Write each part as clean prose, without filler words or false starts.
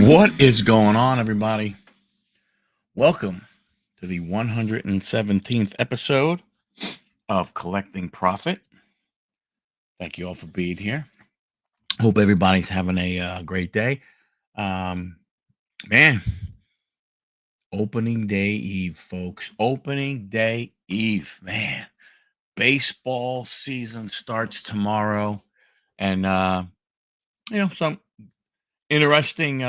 What is going on, everybody? Welcome to the 117th episode of Collecting Profit. Thank you all for being here. Hope everybody's having a great day. Man, opening day eve, folks. Opening day eve, man. Baseball season starts tomorrow, and some interesting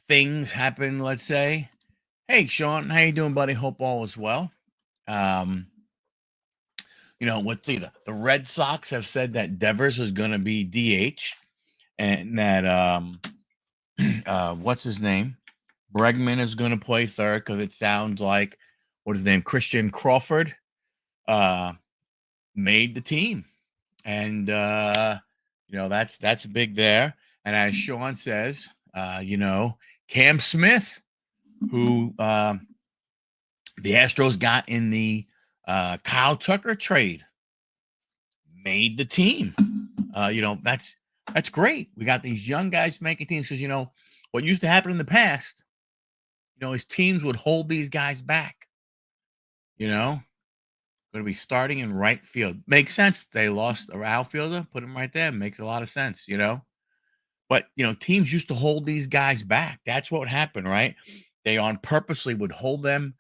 things happen. Let's say. Hey, Sean, how you doing, buddy? Hope all is well. Let's see. The Red Sox have said that Devers is going to be DH, and that what's his name, Bregman is going to play third because it sounds like what his name, Christian Crawford, made the team, and that's big there. And as Sean says, Cam Smith, who the Astros got in the Kyle Tucker trade, made the team. That's great. We got these young guys making teams because what used to happen in the past, his teams would hold these guys back. Going to be starting in right field. Makes sense. They lost a outfielder, put him right there. Makes a lot of sense, But teams used to hold these guys back. That's what happened, right? They on purposely would hold them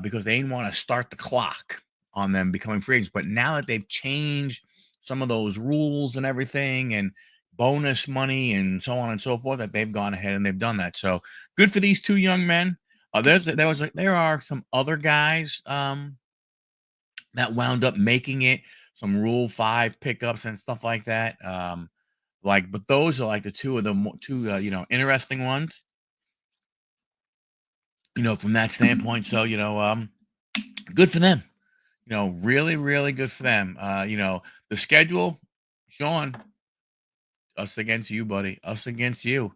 because they didn't want to start the clock on them becoming free agents. But now that they've changed some of those rules and everything and bonus money and so on and so forth, that they've gone ahead and they've done that. So good for these two young men. There are some other guys that wound up making it, some Rule 5 pickups and stuff like that. But those are like the two of the interesting ones, from that standpoint. So, good for them. Really, really good for them. The schedule, Sean, us against you, buddy. Us against you.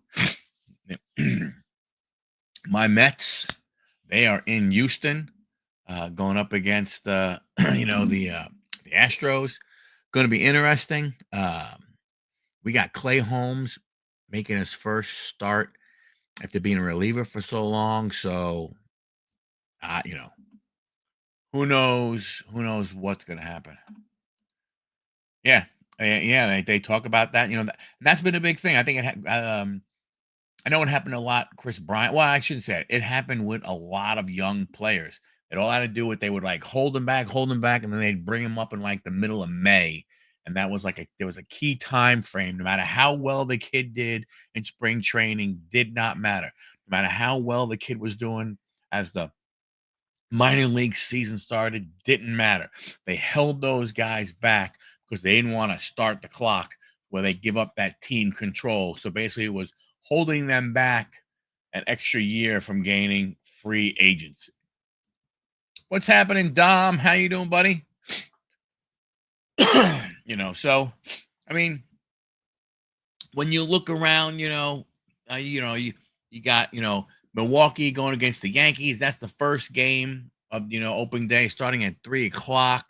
My Mets, they are in Houston, going up against the Astros. Going to be interesting. We got Clay Holmes making his first start after being a reliever for so long. So, who knows what's going to happen. Yeah. They talk about that. That's been a big thing. I think I know it happened a lot. Chris Bryant. Well, I shouldn't say it. It happened with a lot of young players. It all had to do with they would hold them back, and then they'd bring them up in the middle of May. And that was there was a key time frame. No matter how well the kid did in spring training, did not matter. No matter how well the kid was doing as the minor league season started, didn't matter. They held those guys back because they didn't want to start the clock where they give up that team control. So basically it was holding them back an extra year from gaining free agency. What's happening, Dom? How you doing, buddy? So, I mean, when you look around, you got, Milwaukee going against the Yankees. That's the first game of, opening day starting at 3:00.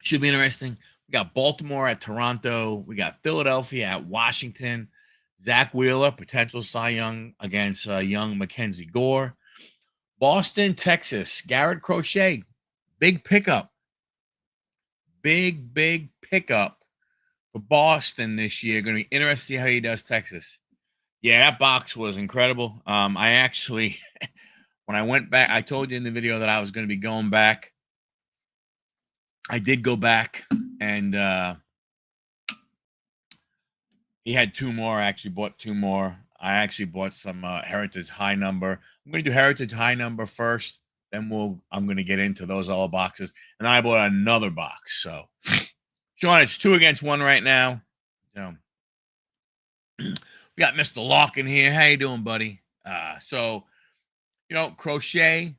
Should be interesting. We got Baltimore at Toronto. We got Philadelphia at Washington. Zach Wheeler, potential Cy Young against young Mackenzie Gore. Boston, Texas. Garrett Crochet. Big pickup. Big pickup for Boston this year. Going to be interesting to see how he does Texas. Yeah, that box was incredible. I actually, when I went back, I told you in the video that I was going to be going back. I did go back, and he had two more. I actually bought two more. I actually bought some Heritage High Number. I'm going to do Heritage High Number first. Then I'm going to get into those all boxes. And then I bought another box. So, Sean, it's 2 against 1 right now. So, we got Mr. Larkin here. How you doing, buddy? Crochet,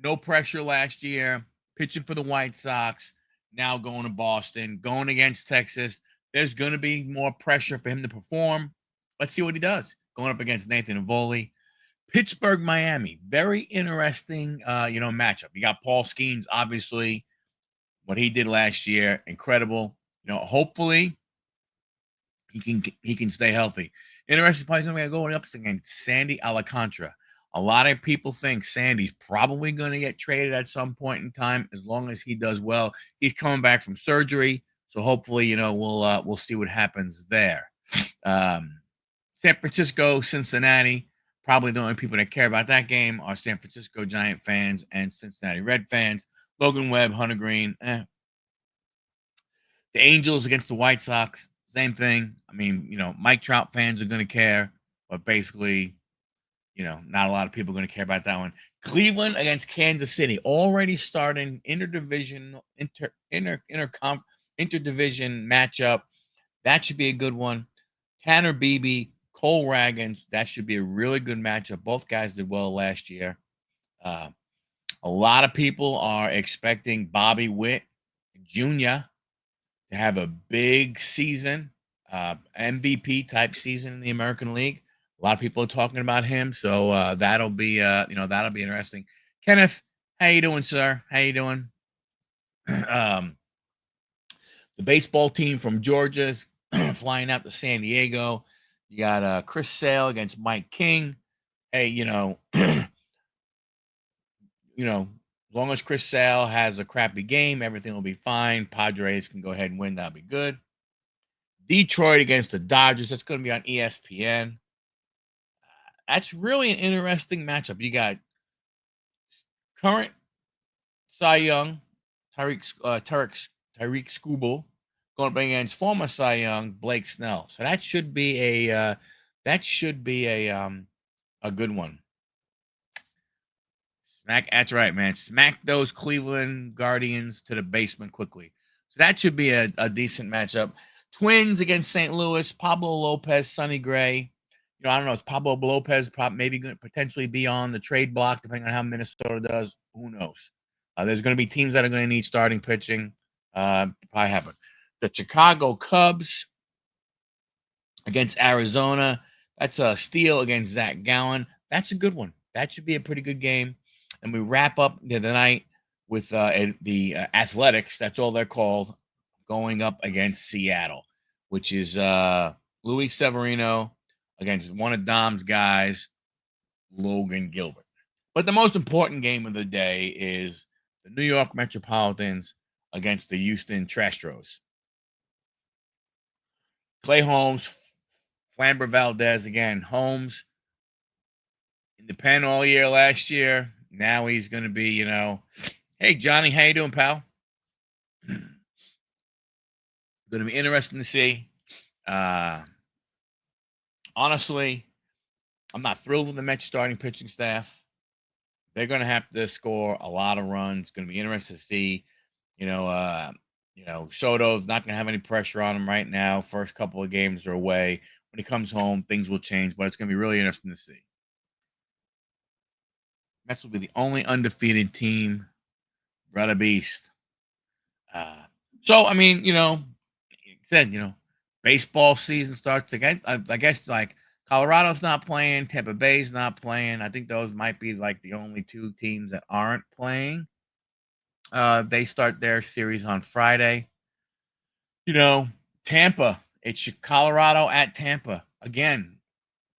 no pressure last year, pitching for the White Sox, now going to Boston, going against Texas. There's going to be more pressure for him to perform. Let's see what he does. Going up against Nathan Evoli. Pittsburgh, Miami. Very interesting, matchup. You got Paul Skeens, obviously. What he did last year, incredible. hopefully he can stay healthy. Interesting, probably going to go up against Sandy Alcantara. A lot of people think Sandy's probably going to get traded at some point in time, as long as he does well. He's coming back from surgery, so hopefully, we'll see what happens there. San Francisco, Cincinnati. Probably the only people that care about that game are San Francisco Giant fans and Cincinnati Red fans. Logan Webb, Hunter Green. The Angels against the White Sox, same thing. I mean, Mike Trout fans are going to care, but basically, not a lot of people are going to care about that one. Cleveland against Kansas City, already starting interdivision matchup. That should be a good one. Tanner Beebe, Cole Ragans, that should be a really good matchup. Both guys did well last year. A lot of people are expecting Bobby Witt Jr. to have a big season, MVP type season in the American League. A lot of people are talking about him, so that'll be interesting. Kenneth, how you doing, sir? How you doing? The baseball team from Georgia is flying out to San Diego. You got Chris Sale against Mike King. Hey, as long as Chris Sale has a crappy game, everything will be fine. Padres can go ahead and win. That'll be good. Detroit against the Dodgers. That's going to be on ESPN. That's really an interesting matchup. You got current Cy Young, Tyreek Skubal, going up against former Cy Young Blake Snell. So that should be a good one. That's right, man. Smack those Cleveland Guardians to the basement quickly. So that should be a decent matchup. Twins against St. Louis. Pablo Lopez, Sonny Gray. I don't know. It's Pablo Lopez maybe going to potentially be on the trade block, depending on how Minnesota does. Who knows? There's going to be teams that are going to need starting pitching. Probably happen. The Chicago Cubs against Arizona. That's a steal against Zach Gallen. That's a good one. That should be a pretty good game. And we wrap up the night with the Athletics. That's all they're called, going up against Seattle, which is Luis Severino against one of Dom's guys, Logan Gilbert. But the most important game of the day is the New York Metropolitans against the Houston Astros. Clay Holmes, Flamber Valdez again. Holmes in the pen all year last year. Now he's going to be, hey, Johnny, how you doing, pal? Going to be interesting to see. Honestly, I'm not thrilled with the Mets starting pitching staff. They're going to have to score a lot of runs. It's going to be interesting to see. Soto's not going to have any pressure on him right now. First couple of games are away. When he comes home, things will change, but it's going to be really interesting to see. Mets will be the only undefeated team. Brother Beast. So, I mean, baseball season starts again. I guess like Colorado's not playing, Tampa Bay's not playing. I think those might be like the only two teams that aren't playing. They start their series on Friday. Tampa. It's Colorado at Tampa. Again,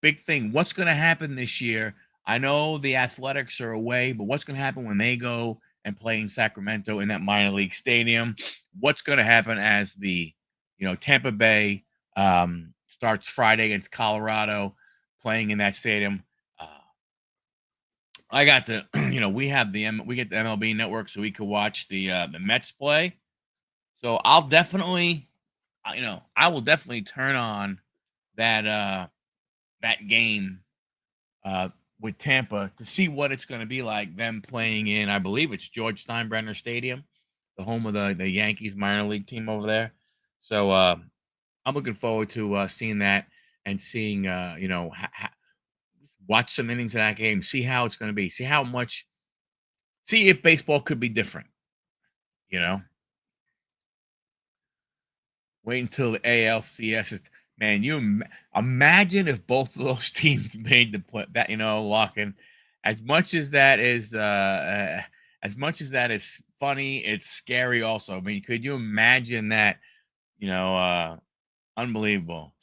big thing. What's going to happen this year? I know the Athletics are away, but what's going to happen when they go and play in Sacramento in that minor league stadium? What's going to happen as the, Tampa Bay starts Friday against Colorado, playing in that stadium? I got the, we get the MLB network, so we could watch the Mets play. So I'll definitely, I will definitely turn on that game with Tampa to see what it's going to be like, them playing in, I believe it's George Steinbrenner Stadium, the home of the Yankees minor league team over there. So I'm looking forward to seeing that and seeing, watch some innings of that game, see how it's going to be, see if baseball could be different, Wait until the ALCS is. Man, you imagine if both of those teams made the play. That locking. As much as that is funny, it's scary also. I mean, could you imagine that You know, unbelievable.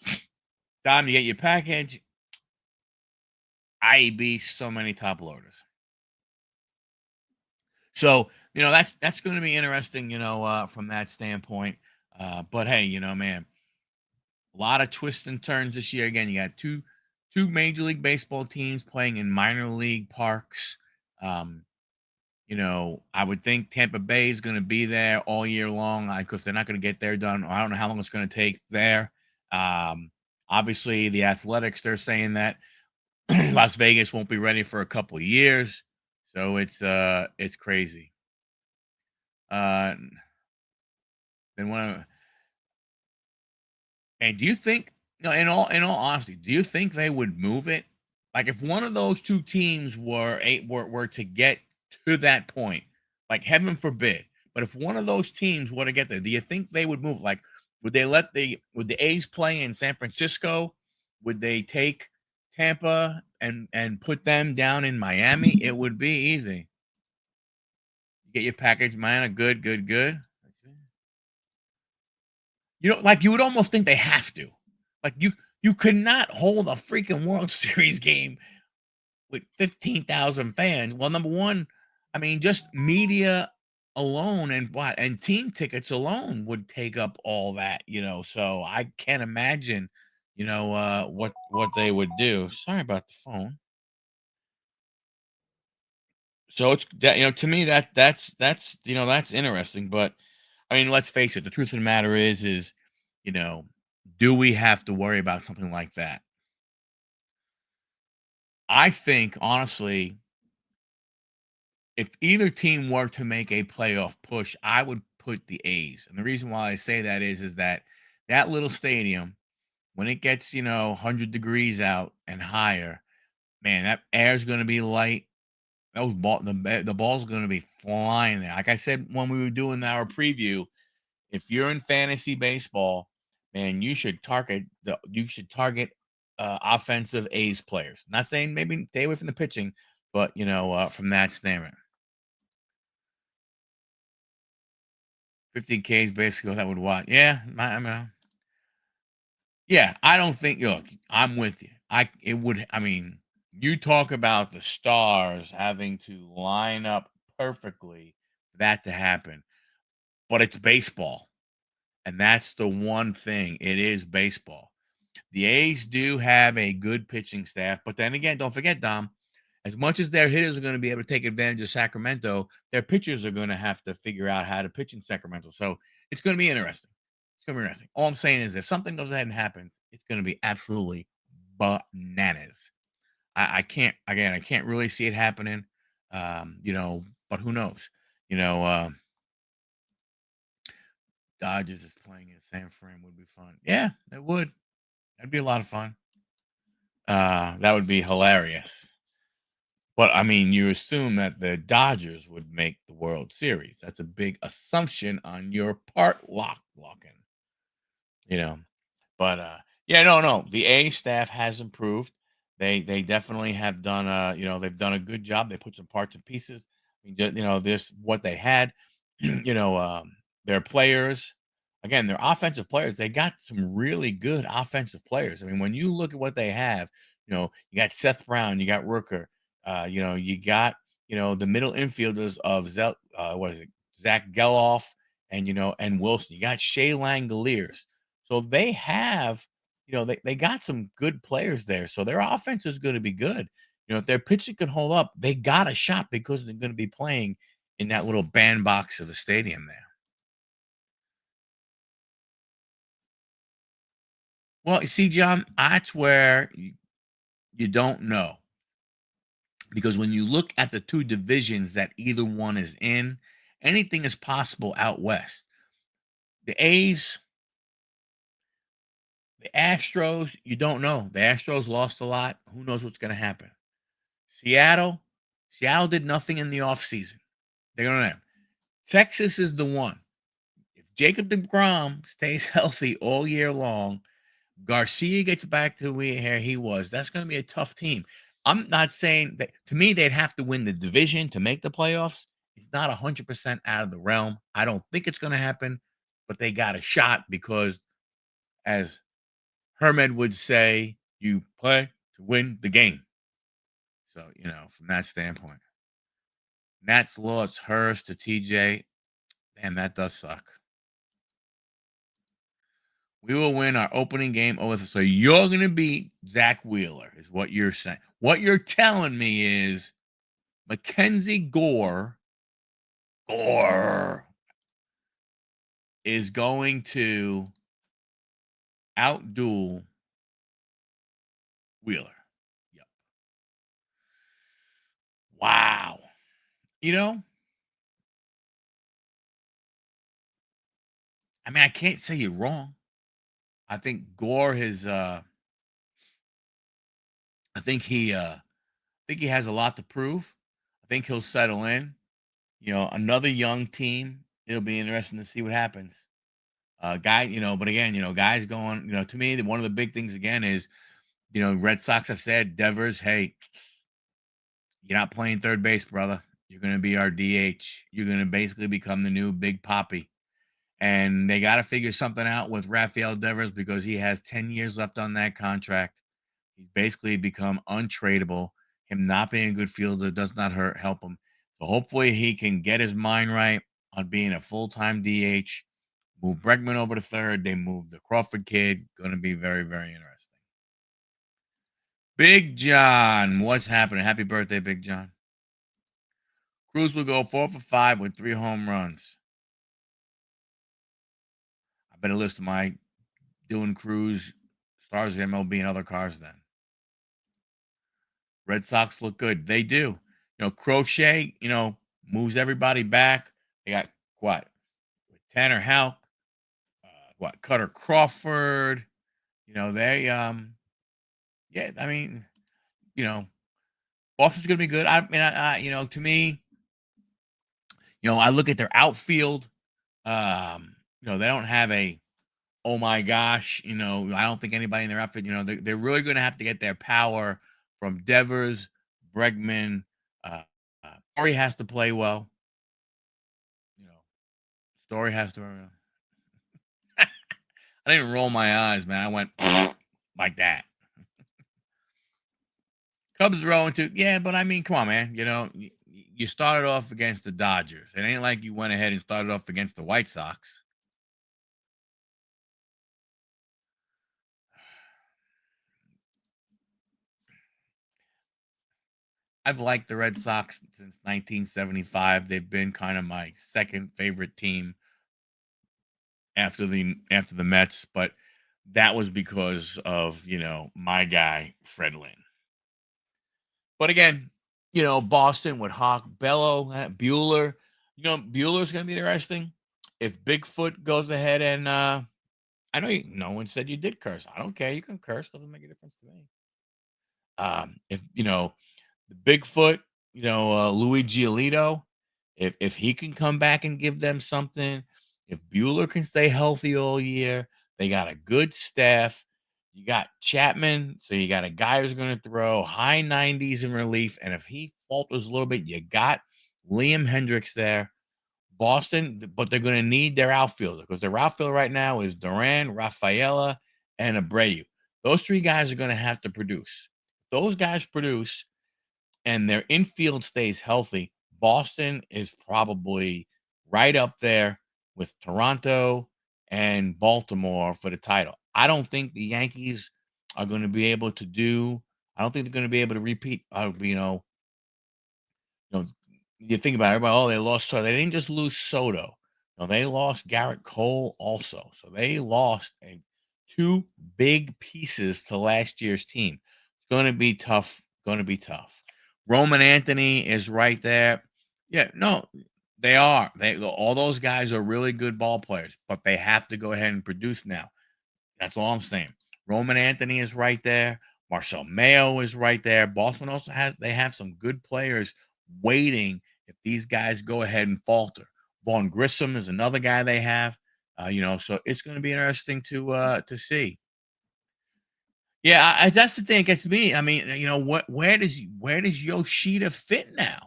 Time to get your package. IEB, so many top loaders. So, that's going to be interesting, from that standpoint. But hey, man, a lot of twists and turns this year. Again, you got two Major League Baseball teams playing in minor league parks. Um, I would think Tampa Bay is going to be there all year long because they're not going to get there done. I don't know how long it's going to take there. Um, Obviously, the Athletics, they're saying that Las Vegas won't be ready for a couple of years. So it's crazy. Uh, then one And do you think, in all honesty, do you think they would move it? Like if one of those two teams were to get to that point, like heaven forbid, but if one of those teams were to get there, do you think they would move? Like, would the A's play in San Francisco? Would they take Tampa and put them down in Miami? It would be easy. You get your package, man. A good, good, good. Like you would almost think they have to. Like you could not hold a freaking World Series game with 15,000 fans. Well, number one, I mean, just media alone and team tickets alone would take up all that. So I can't imagine, what they would do. Sorry about the phone. So it's that to me that's interesting. But I mean, let's face it. The truth of the matter is you know, do we have to worry about something like that? I think honestly, if either team were to make a playoff push, I would put the A's. And the reason why I say that is that little stadium, when it gets 100 degrees out and higher, man, that air's going to be light. The ball's going to be flying there. Like I said when we were doing our preview, if you're in fantasy baseball, man, you should target offensive A's players. Not saying maybe stay away from the pitching, but from that standpoint, 50K is basically what that would watch. Yeah, I mean, yeah, I don't think. Look, I'm with you. It would. I mean, you talk about the stars having to line up perfectly for that to happen, but it's baseball, and that's the one thing. It is baseball. The A's do have a good pitching staff, but then again, don't forget, Dom, as much as their hitters are going to be able to take advantage of Sacramento, their pitchers are going to have to figure out how to pitch in Sacramento. So it's going to be interesting. It's going to be interesting. All I'm saying is if something goes ahead and happens, it's going to be absolutely bananas. I can't really see it happening. But who knows? You know, uh, Dodgers is playing in San Fran would be fun. Yeah, it would. That'd be a lot of fun. That would be hilarious. But I mean, you assume that the Dodgers would make the World Series. That's a big assumption on your part, locking. You know, but yeah, no. The A staff has improved. They definitely have done they've done a good job. They put some parts and pieces. I mean, this what they had. Their players, again, their offensive players. They got some really good offensive players. I mean, when you look at what they have, you got Seth Brown, you got Rooker, you got the middle infielders of what is it, Zach Geloff and Wilson. You got Shea Langoliers. So they have, they got some good players there. So their offense is going to be good. If their pitching can hold up, they got a shot because they're going to be playing in that little bandbox of a stadium there. Well, you see, John, that's where you don't know because when you look at the two divisions that either one is in, anything is possible out west. The A's, the Astros, you don't know. The Astros lost a lot. Who knows what's going to happen? Seattle, Seattle did nothing in the offseason. They're going to. Texas is the one. If Jacob DeGrom stays healthy all year long, Garcia gets back to where he was, that's going to be a tough team. I'm not saying that to me, they'd have to win the division to make the playoffs. It's not 100% out of the realm. I don't think it's going to happen, but they got a shot because, as Hermed would say, you play to win the game. So, from that standpoint, Nats lost Hurst to TJ. Damn, that does suck. We will win our opening game over. So you're going to beat Zach Wheeler, is what you're saying. What you're telling me is Mackenzie Gore is going to outduel Wheeler. Yep. Wow. I mean, I can't say you're wrong. I think Gore has I think he has a lot to prove. I think he'll settle in. Another young team. It'll be interesting to see what happens. But again, guys going, to me, one of the big things again is, Red Sox have said, Devers, hey, you're not playing third base, brother. You're going to be our DH. You're going to basically become the new Big Poppy. And they got to figure something out with Rafael Devers because he has 10 years left on that contract. He's basically become untradeable. Him not being a good fielder does not help him. So hopefully he can get his mind right on being a full-time DH. Move Bregman over to third. They move the Crawford kid. Going to be very, very interesting. Big John, what's happening? Happy birthday, Big John. Cruz will go 4 for 5 with 3 home runs. I better list my doing Cruz stars of MLB and other cars then. Red Sox look good. They do. Crochet, moves everybody back. They got what? Tanner Houck, Cutter Crawford. They yeah, I mean, Boston's gonna be good. I mean, to me, I look at their outfield. They don't have a oh my gosh, I don't think anybody in their outfit, they're really gonna have to get their power from Devers, Bregman. Story has to play well. You know, Story has to. I didn't even roll my eyes, man. I went like that. Cubs are 0-2. Yeah, but I mean, come on, man. You started off against the Dodgers. It ain't like you went ahead and started off against the White Sox. I've liked the Red Sox since 1975. They've been kind of my second favorite team after the Mets, but that was because of, my guy Fred Lynn. But again, Boston with Hawk, Bello, Bueller. Bueller's going to be interesting. If Bigfoot goes ahead and I know no one said you did curse. I don't care. You can curse. Doesn't make a difference to me. If the Bigfoot, Louis Giolito, if he can come back and give them something, if Bueller can stay healthy all year, they got a good staff. You got Chapman, so you got a guy who's going to throw high 90s in relief. And if he falters a little bit, you got Liam Hendricks there. Boston, but they're going to need their outfielder because their outfielder right now is Duran, Rafaela, and Abreu. Those 3 guys are going to have to produce. Those guys produce and their infield stays healthy. Boston is probably right up there with Toronto and Baltimore for the title. I don't think the Yankees are going to be able to I don't think they're going to be able to repeat. You think about it, everybody, oh, they lost Soto. They didn't just lose Soto. No, they lost Garrett Cole also. So they lost 2 big pieces to last year's team. It's going to be tough. Going to be tough. Roman Anthony is right there. Yeah, no, they are. All those guys are really good ball players, but they have to go ahead and produce now. That's all I'm saying. Roman Anthony is right there. Marcel Mayo is right there. Boston also have some good players waiting if these guys go ahead and falter. Vaughn Grissom is another guy they have. So it's going to be interesting to see. Yeah, that's the thing. It gets me. I mean, where does Yoshida fit now?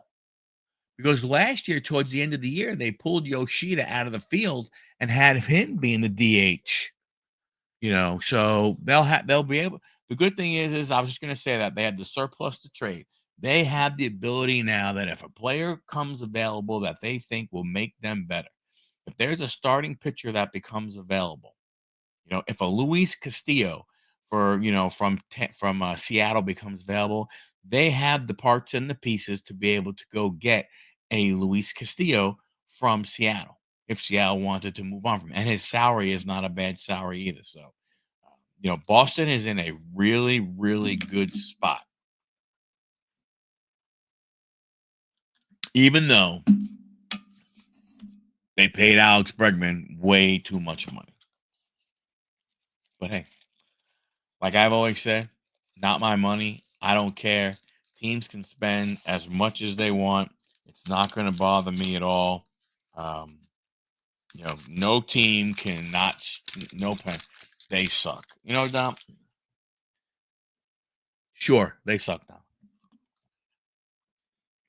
because last year, towards the end of the year, they pulled Yoshida out of the field and had him being the DH. So they'll be able. The good thing is I was just going to say that they had the surplus to trade. They have the ability now that if a player comes available that they think will make them better, if there's a starting pitcher that becomes available, if a Luis Castillo from Seattle becomes available, they have the parts and the pieces to be able to go get a Luis Castillo from Seattle if Seattle wanted to move on from him. And his salary is not a bad salary either. So, Boston is in a really, really good spot. Even though they paid Alex Bregman way too much money. But hey, like I've always said, not my money. I don't care. Teams can spend as much as they want. It's not going to bother me at all. No team cannot, no plan. They suck. Dom? Sure, they suck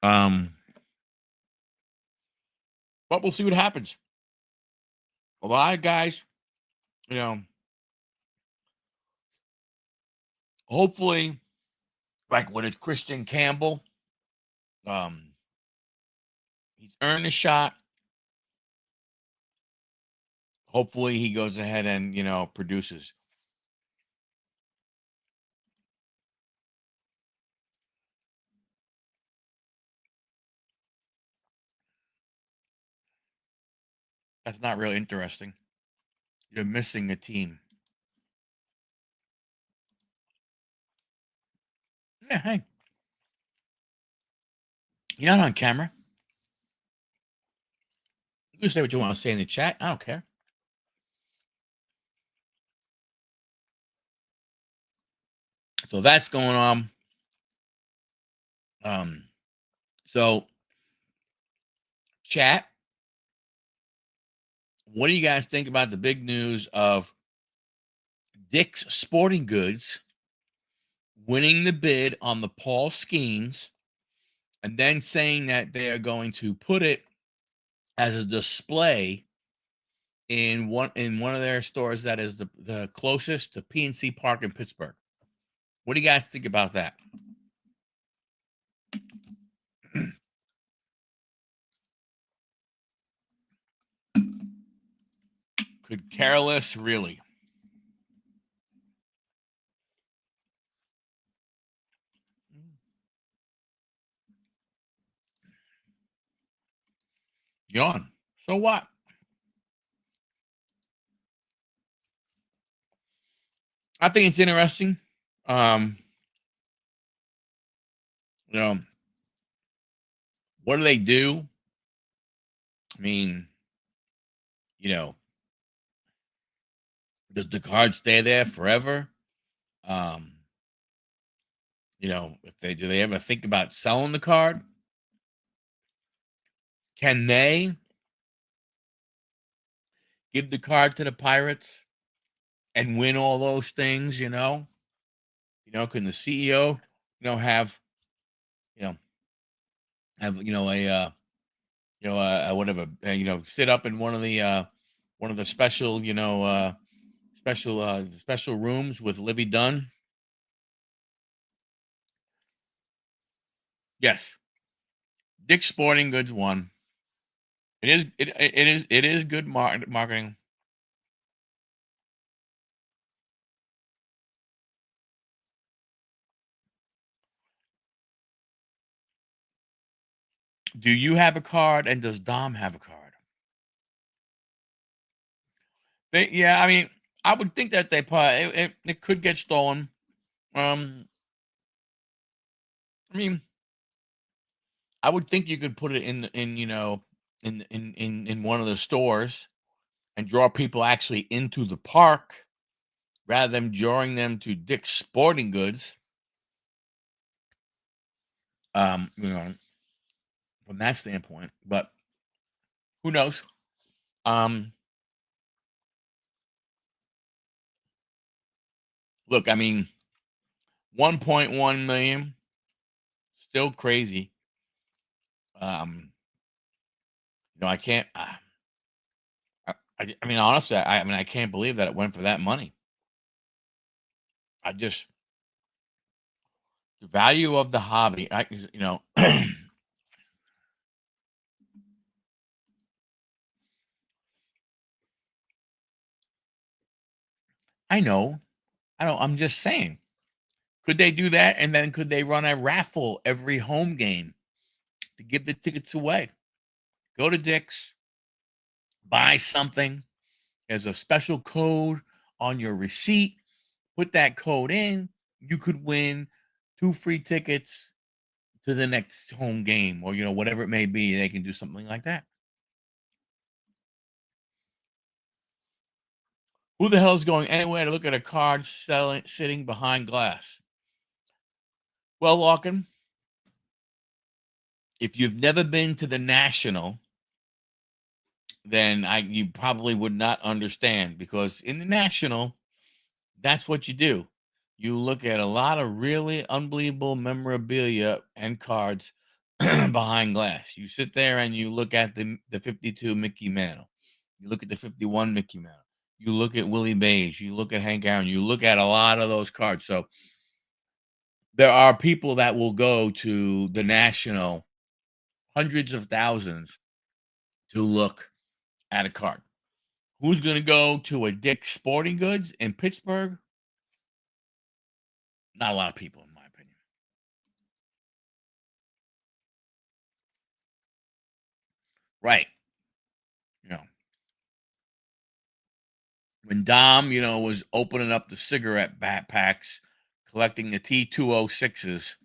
now. But we'll see what happens. A lot of guys, hopefully, like what it's Christian Campbell, he's earned a shot. Hopefully, he goes ahead and produces. That's not really interesting. You're missing a team. Yeah, hey. You're not on camera. You can say what you want to say in the chat. I don't care. So that's going on. So chat, what do you guys think about the big news of Dick's Sporting Goods winning the bid on the Paul Skeens and then saying that they are going to put it as a display in one of their stores that is the closest to PNC Park in Pittsburgh? What do you guys think about that? Could Careless really? Yawn. So what? I think it's interesting. You know, what do they do? I mean, does the card stay there forever? If they ever think about selling the card? Can they give the card to the Pirates and win all those things? Can the CEO, have, whatever, sit up in one of the special, special rooms with Livy Dunn? Yes. Dick's Sporting Goods won. It is good marketing. Do you have a card and does Dom have a card? Yeah, I mean, I would think that they probably it could get stolen. I mean, I would think you could put it in one of the stores and draw people actually into the park rather than drawing them to Dick's Sporting Goods. From that standpoint, but who knows? Look, I mean, 1.1 million, still crazy. I can't. I mean, honestly, I mean, I can't believe that it went for that money. I just the value of the hobby. I know. I don't. I'm just saying. Could they do that? And then could they run a raffle every home game to give the tickets away? Go to Dick's, buy something. There's a special code on your receipt. Put that code in. You could win 2 free tickets to the next home game, or whatever it may be. They can do something like that. Who the hell is going anywhere to look at a card selling sitting behind glass? Well, Larkin, if you've never been to the National, then you probably would not understand, because in the National, that's what you do. You look at a lot of really unbelievable memorabilia and cards behind glass. You sit there and you look at the 52 Mickey Mantle. You look at the 51 Mickey Mantle. You look at Willie Mays. You look at Hank Aaron. You look at a lot of those cards. So there are people that will go to the National, hundreds of thousands, to look at a card. Who's going to go to a Dick's Sporting Goods in Pittsburgh? Not a lot of people, in my opinion. Right. You know, when Dom, was opening up the cigarette backpacks, collecting the T206s,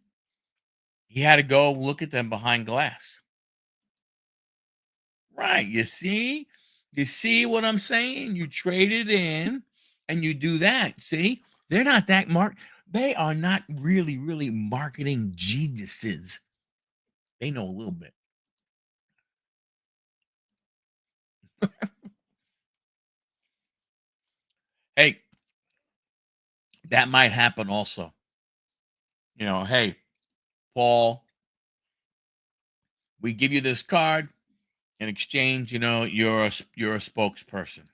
he had to go look at them behind glass. Right. You see? You see what I'm saying? You trade it in and you do that. See? They're not that they are not really, really marketing geniuses. They know a little bit. Hey, that might happen also. Hey, Paul, we give you this card in exchange. You're a spokesperson.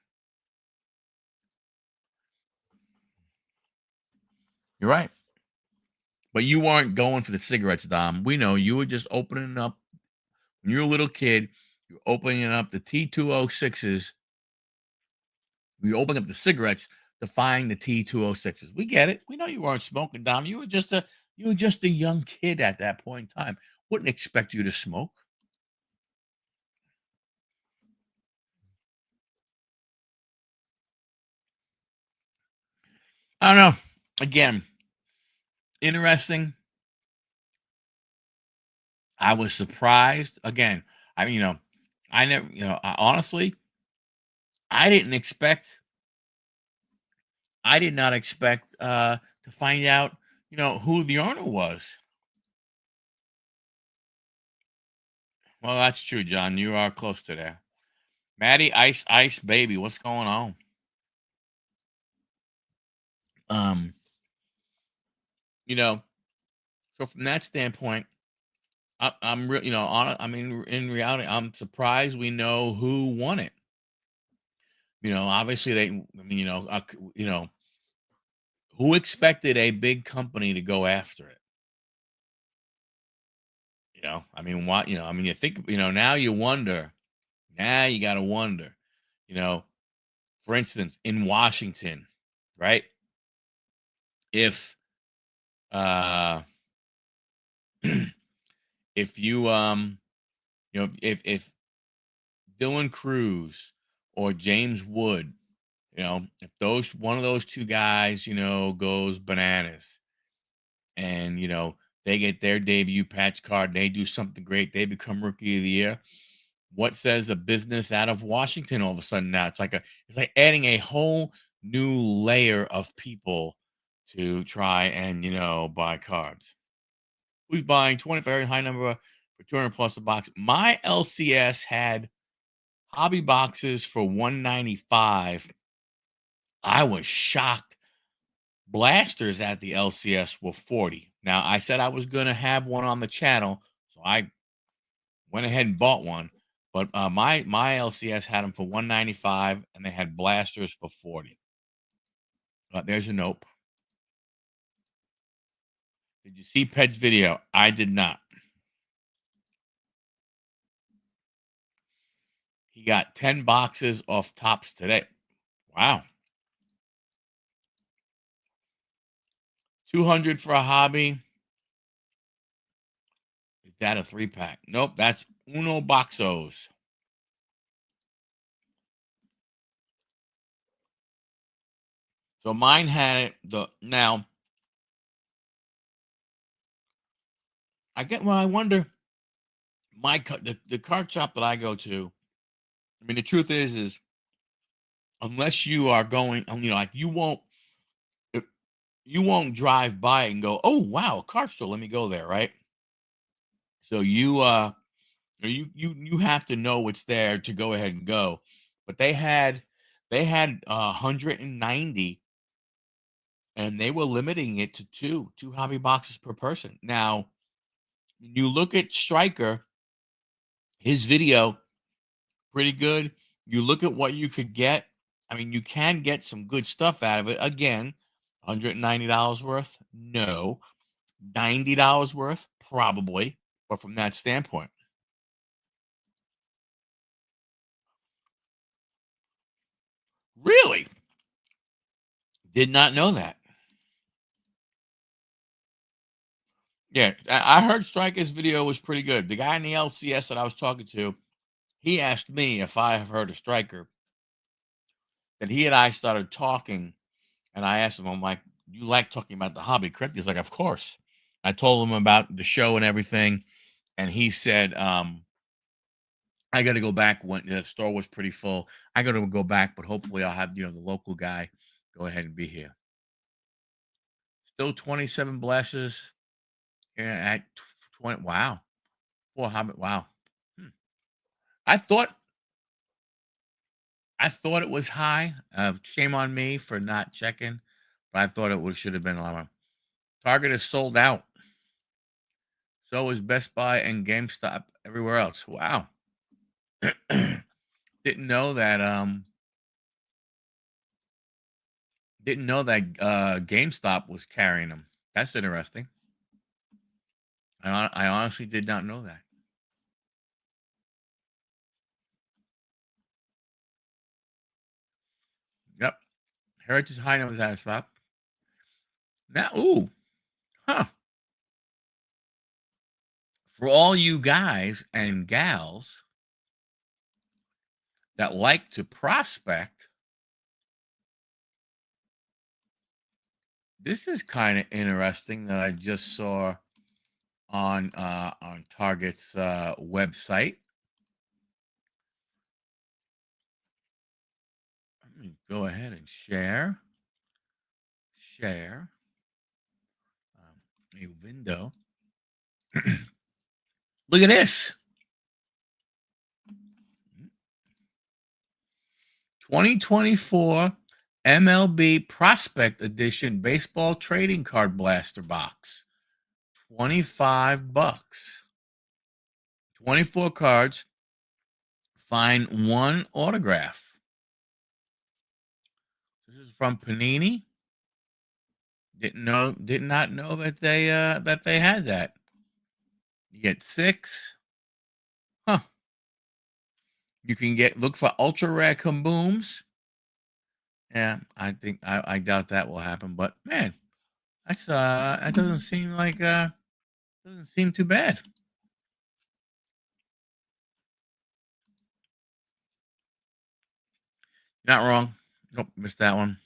You're right. But you weren't going for the cigarettes, Dom. We know you were just opening up when you were a little kid. You're opening up the T206s. You're opening up the cigarettes to find the T206s. We get it. We know you weren't smoking, Dom. You were just a young kid at that point in time. Wouldn't expect you to smoke. I don't know. Again, interesting. I was surprised. Again, I mean, I never, honestly, I didn't expect I did not expect to find out, who the owner was. Well, that's true, John. You are close to there. Maddie Ice Ice Baby, what's going on? Um, you know, so from that standpoint, I'm real, I mean, in reality, I'm surprised we know who won it. Obviously I mean, who expected a big company to go after it? I mean, what, I mean, you think, now you wonder, now you got to wonder, you know, for instance, in Washington, right? If uh if you if Dylan Cruz or James Wood, if those one of those two guys, goes bananas, and they get their debut patch card, they do something great, they become rookie of the year. What says a business out of Washington all of a sudden now? It's like adding a whole new layer of people to try and buy cards. Who's buying 20 very high number for 200 plus a box? My LCS had hobby boxes for 195. I was shocked. Blasters at the LCS were 40. Now I said I was gonna have one on the channel, so I went ahead and bought one. But my LCS had them for $195, and they had blasters for $40. There's a nope. Did you see Ped's video? I did not. He got 10 boxes off Tops today. Wow. 200 for a hobby. Is that a 3-pack? Nope, that's Uno Boxos. So mine had it. Now I wonder, the card shop that I go to. I mean, the truth is unless you are going, like you won't drive by and go, oh wow, a card store, let me go there, right? So you have to know what's there to go ahead and go. But they had 190, and they were limiting it to two hobby boxes per person. Now, you look at Stryker, his video, pretty good. You look at what you could get. I mean, you can get some good stuff out of it. Again, $190 worth? No. $90 worth? Probably. But from that standpoint. Really? Did not know that. Yeah, I heard Stryker's video was pretty good. The guy in the LCS that I was talking to, he asked me if I have heard of Stryker. Then he and I started talking, and I asked him, I'm like, you like talking about the hobby, correct? He's like, of course. I told him about the show and everything, and he said, I got to go back. When the store was pretty full, I got to go back, but hopefully I'll have the local guy go ahead and be here. Still 27 blesses at 20. Wow, 4 hobby. Wow. Hmm. I thought it was high. Shame on me for not checking, but I thought it should have been a lot more. Target is sold out. So is Best Buy and GameStop everywhere else. Wow. Didn't know that. Didn't know that GameStop was carrying them. That's interesting. I honestly did not know that. Yep. Heritage High was at a spot. Now, ooh, huh. For all you guys and gals that like to prospect, this is kind of interesting that I just saw on Target's website. Let me go ahead and share a window. Look at this. 2024 MLB Prospect Edition Baseball Trading Card Blaster Box. $25. 24 cards. Find one autograph. This is from Panini. Did not know that they had that. You get 6. Huh. You can look for ultra rare kabooms. Yeah, I think I doubt that will happen, but man, that's that doesn't seem like doesn't seem too bad. Not wrong. Nope, missed that one.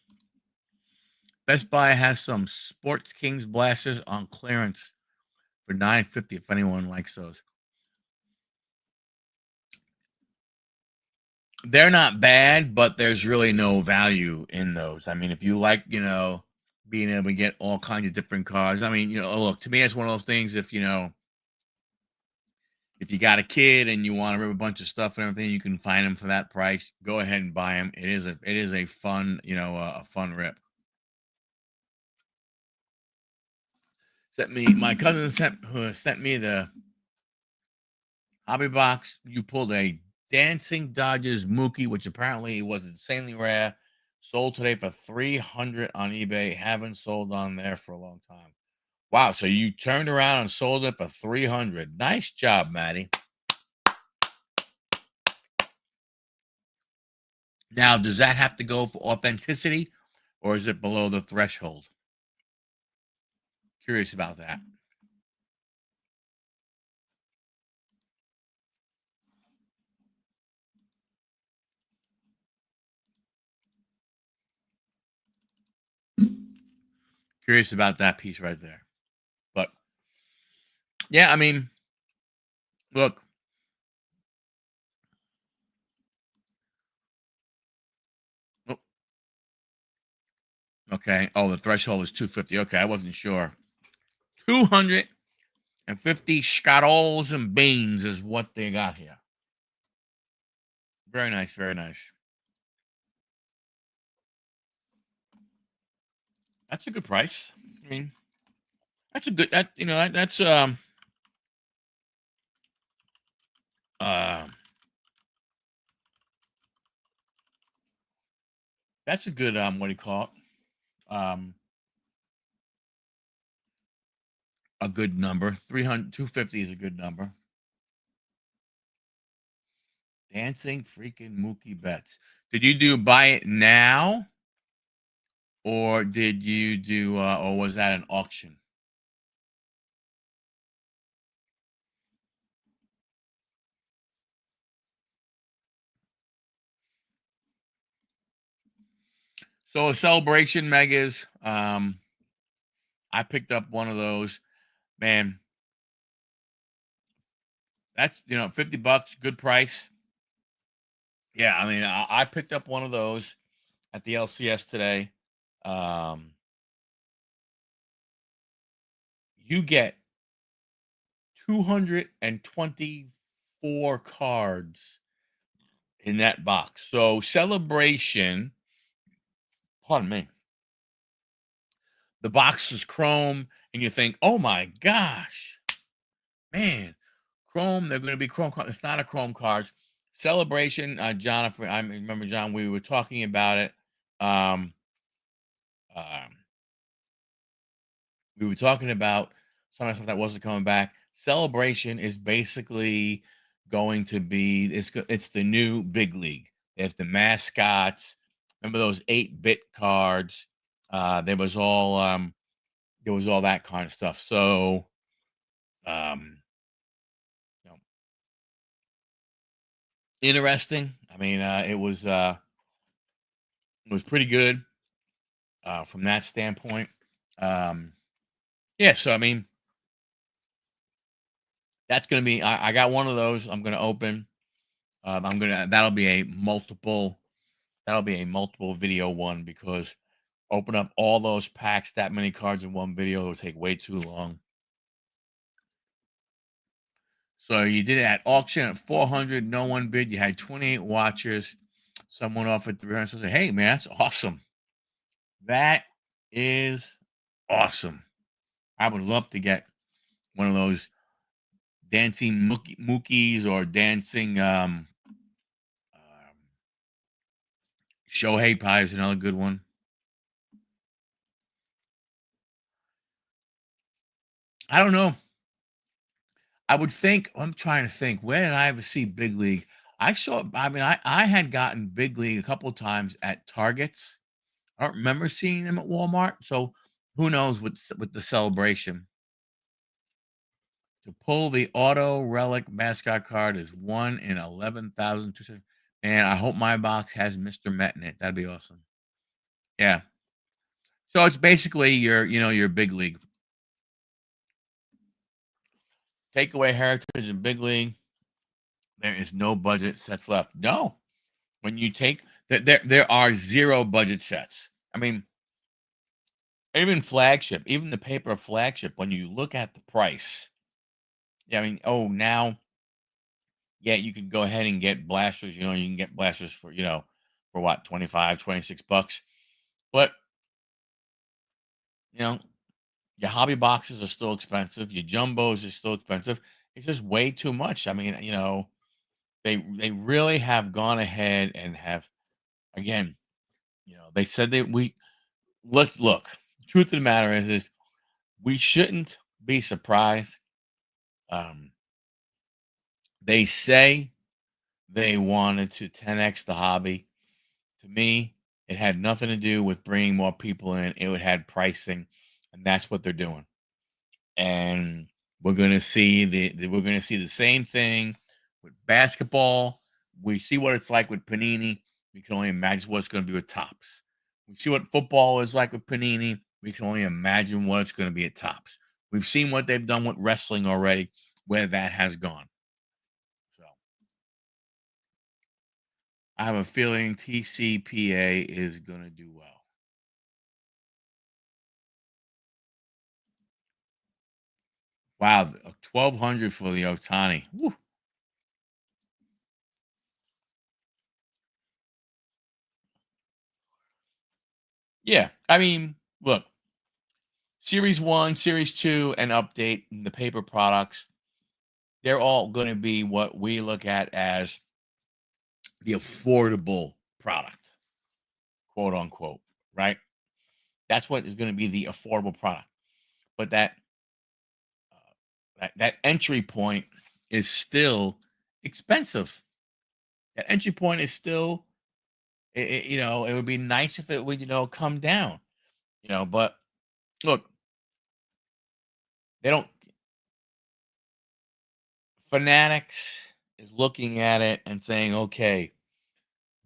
Best Buy has some Sports Kings blasters on clearance for $9.50 if anyone likes those. They're not bad, but there's really no value in those. I mean, if you like, being able to get all kinds of different cards. I mean, look, to me, it's one of those things. If you got a kid and you want to rip a bunch of stuff and everything, you can find them for that price. Go ahead and buy them. It is a fun, a fun rip. My cousin sent me the hobby box. You pulled a Dancing Dodgers Mookie, which apparently was insanely rare. Sold today for 300 on eBay. Haven't sold on there for a long time. Wow. So you turned around and sold it for 300. Nice job, Maddie. Now, does that have to go for authenticity or is it below the threshold? Curious about that. Curious about that piece right there. But yeah, I mean, look, oh, okay. Oh, the threshold is 250. Okay, I wasn't sure. 250 scottles and beans is what they got here. Very nice, very nice. That's a good price. I mean, that's a good uh that's a good what do you call it? A good number. 300 250 is a good number. Dancing freaking Mookie Betts. Did you do buy it now or did you do or was that an auction? So a celebration megas. I picked up one of those. Man, that's 50 bucks, good price. Yeah, I mean, I picked up one of those at the LCS today. Um, you get 224 cards in that box. So celebration, pardon me. The box is chrome, and you think, oh my gosh, man, chrome, they're going to be chrome cards. It's not a chrome card. Celebration, Jonathan, I remember, John, we were talking about it. Um, um, we were talking about some of the stuff that wasn't coming back. Celebration is basically going to be it's the new big league. There's the mascots. Remember those 8-bit cards? There was all that kind of stuff. So um, you know, interesting. I mean, it was pretty good from that standpoint. Um, yeah, so I mean, that's gonna be. I got one of those. I'm gonna open. I'm gonna that'll be a multiple video one because open up all those packs, that many cards in one video will take way too long. So you did it at auction at 400, no one bid. You had 28 watchers. Someone offered 300. So I said, hey man, that's awesome. That is awesome. I would love to get one of those dancing mookies or dancing Shohei pie is another good one. I don't know. I would think I'm trying to think, where did I ever see Big League? I had gotten Big League a couple of times at Targets. I don't remember seeing them at Walmart. So who knows with the celebration. To pull the auto relic mascot card is 1 in 11,000. Man, I hope my box has Mr. Met in it. That'd be awesome. Yeah. So it's basically your big league. Take away heritage and big league. There is no budget sets left. No. When you take there are zero budget sets. I mean, even flagship, even the paper flagship, when you look at the price, yeah, I mean, oh, now, yeah, you can go ahead and get blasters. You can get blasters for what, 25, 26 bucks. But, you know, your hobby boxes are still expensive. Your jumbos are still expensive. It's just way too much. I mean, They really have gone ahead and have, again, they said that we look. Truth of the matter is we shouldn't be surprised. Um, they say they wanted to 10x the hobby. To me, it had nothing to do with bringing more people in. It had pricing, and that's what they're doing. And we're going to see we're going to see the same thing with basketball. We see what it's like with Panini. We can only imagine what it's going to be with Tops. We see what football is like with Panini. We can only imagine what it's going to be at Tops. We've seen what they've done with wrestling already, where that has gone. So I have a feeling TCPA is going to do well. Wow, 1,200 for the Otani. Woo. Yeah, I mean, look, Series 1, Series 2, and Update, the paper products, they're all going to be what we look at as the affordable product, quote unquote, right? That's what is going to be the affordable product. But that entry point is still expensive. That entry point is still, it would be nice if it would, come down, but look, they don't. Fanatics is looking at it and saying, okay,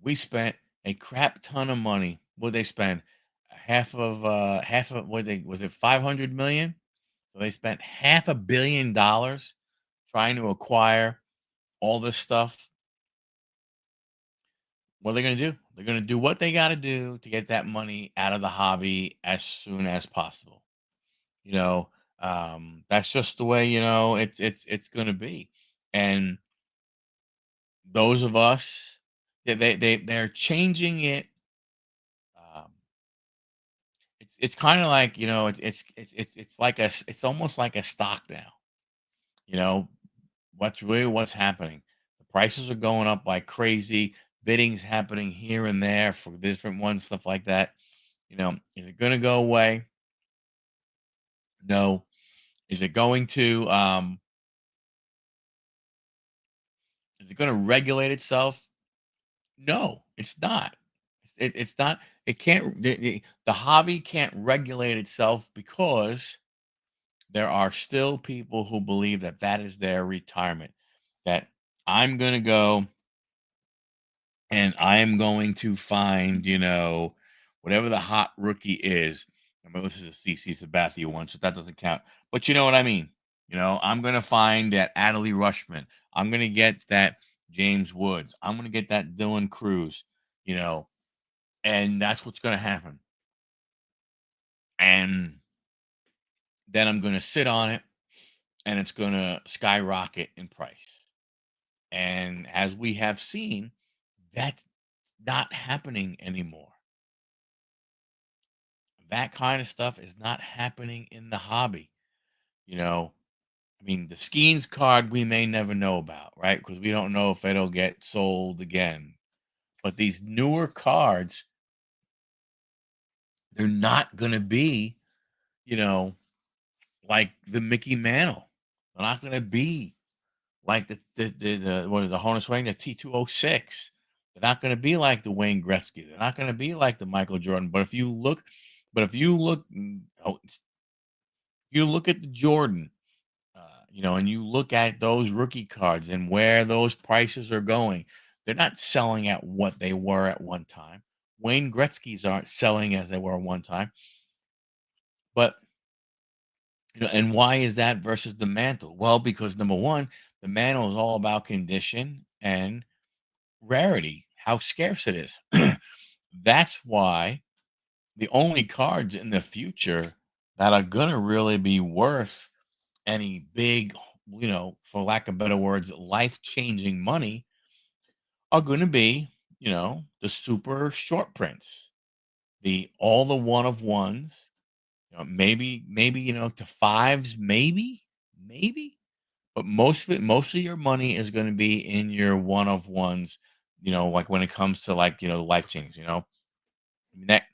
we spent a crap ton of money. What they spend? Half of what they was it 500 million? So they spent $500 million trying to acquire all this stuff. What are they going to do? They're going to do what they got to do to get that money out of the hobby as soon as possible. You know, that's just the way it's going to be. And those of us, they're changing it. Um, it's kind of like it's like it's almost like a stock now. You know what's happening. The prices are going up like crazy. Bidding's happening here and there for different ones, stuff like that. Is it going to go away? No. Is it going to is it going to regulate itself? No, it's not. It's not. It can't. The hobby can't regulate itself because there are still people who believe that that is their retirement. That I'm going to go and I am going to find, whatever the hot rookie is. I mean, this is a CC Sabathia one, so that doesn't count. But you know what I mean. I'm going to find that Adley Rushman. I'm going to get that James Woods. I'm going to get that Dylan Cruz. You know, and that's what's going to happen. And then I'm going to sit on it, and it's going to skyrocket in price. And as we have seen, that's not happening anymore. That kind of stuff is not happening in the hobby. You know, I mean, the Skeens card we may never know about, right? Because we don't know if it'll get sold again. But these newer cards, they're not going to be, you know, like the Mickey Mantle. They're not going to be like the what is the Honus Wayne, the T206. They're not going to be like the Wayne Gretzky. They're not going to be like the Michael Jordan. If you look at the Jordan, and you look at those rookie cards and where those prices are going, they're not selling at what they were at one time. Wayne Gretzky's aren't selling as they were at one time. But and why is that versus the mantle? Well, because number one, the mantle is all about condition and rarity, how scarce it is. That's why the only cards in the future that are gonna really be worth any big, for lack of better words, life-changing money are gonna be, the super short prints, the all the one of ones, maybe, to fives, maybe. but most of your money is going to be in your one of ones. Like when it comes to like life change. That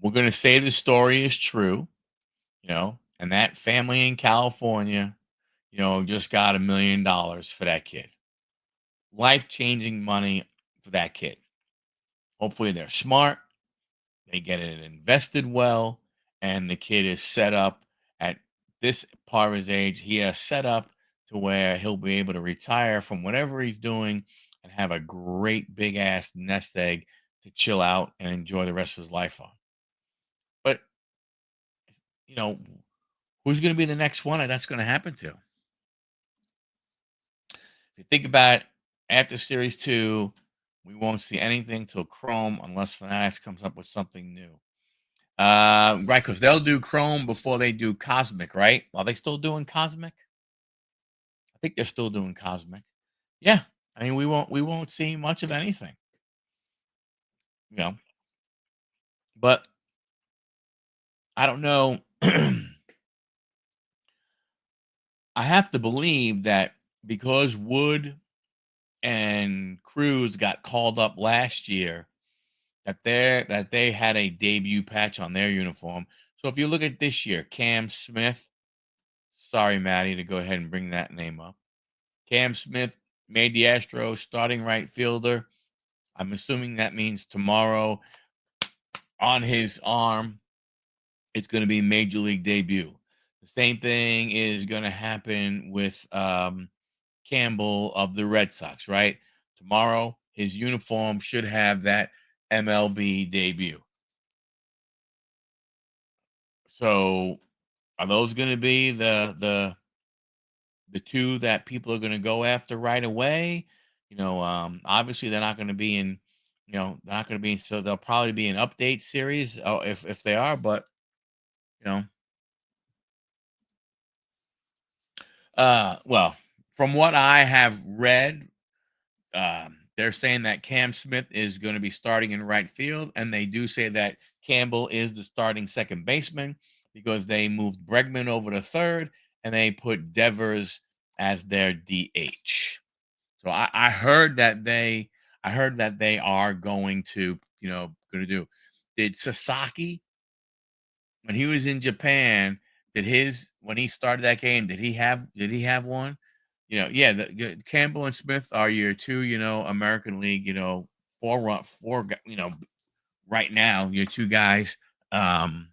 we're going to say the story is true. And that family in California, just got $1 million for that kid. Life changing money for that kid. Hopefully they're smart. They get it invested well, and the kid is set up at this part of his age. He has set up to where he'll be able to retire from whatever he's doing and have a great big ass nest egg to chill out and enjoy the rest of his life on. But you know, who's going to be the next one that's going to happen to? If you think about it, after Series 2, we won't see anything till Chrome unless Fanatics comes up with something new. Right, because they'll do Chrome before they do Cosmic, right? Are they still doing Cosmic? I think they're still doing Cosmic. Yeah, I mean we won't see much of anything, you know. But I don't know. I have to believe that because Wood and Cruz got called up last year, that they had a debut patch on their uniform. So if you look at this year, Cam Smith. Sorry, Maddie, to go ahead and bring that name up. Cam Smith made the Astros starting right fielder. I'm assuming that means tomorrow on his arm, it's going to be major league debut. The same thing is going to happen with Campbell of the Red Sox, right? Tomorrow, his uniform should have that MLB debut. So, are those going to be the two that people are going to go after right away? Obviously they're not going to be in. They're not going to be in. So they'll probably be an update series, if they are. But you know, well, from what I have read, they're saying that Cam Smith is going to be starting in right field, and they do say that Campbell is the starting second baseman because they moved Bregman over to third, and they put Devers as their DH. So I heard that they are going to do. Did Sasaki, when he was in Japan, when he started that game, did he have one? Yeah, Campbell and Smith are your two, American League, right now, your two guys. Um,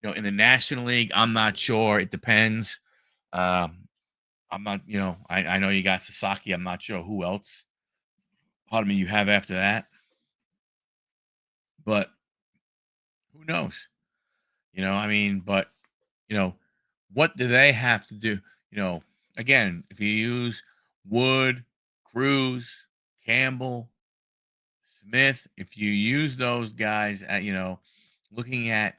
in the National League, I'm not sure. It depends. Um, I'm not, I know you got Sasaki. I'm not sure who else. Pardon me, you have after that, but who knows? I mean, but you know, what do they have to do? You know, again, if you use Wood, Cruz, Campbell, Smith, if you use those guys at, looking at,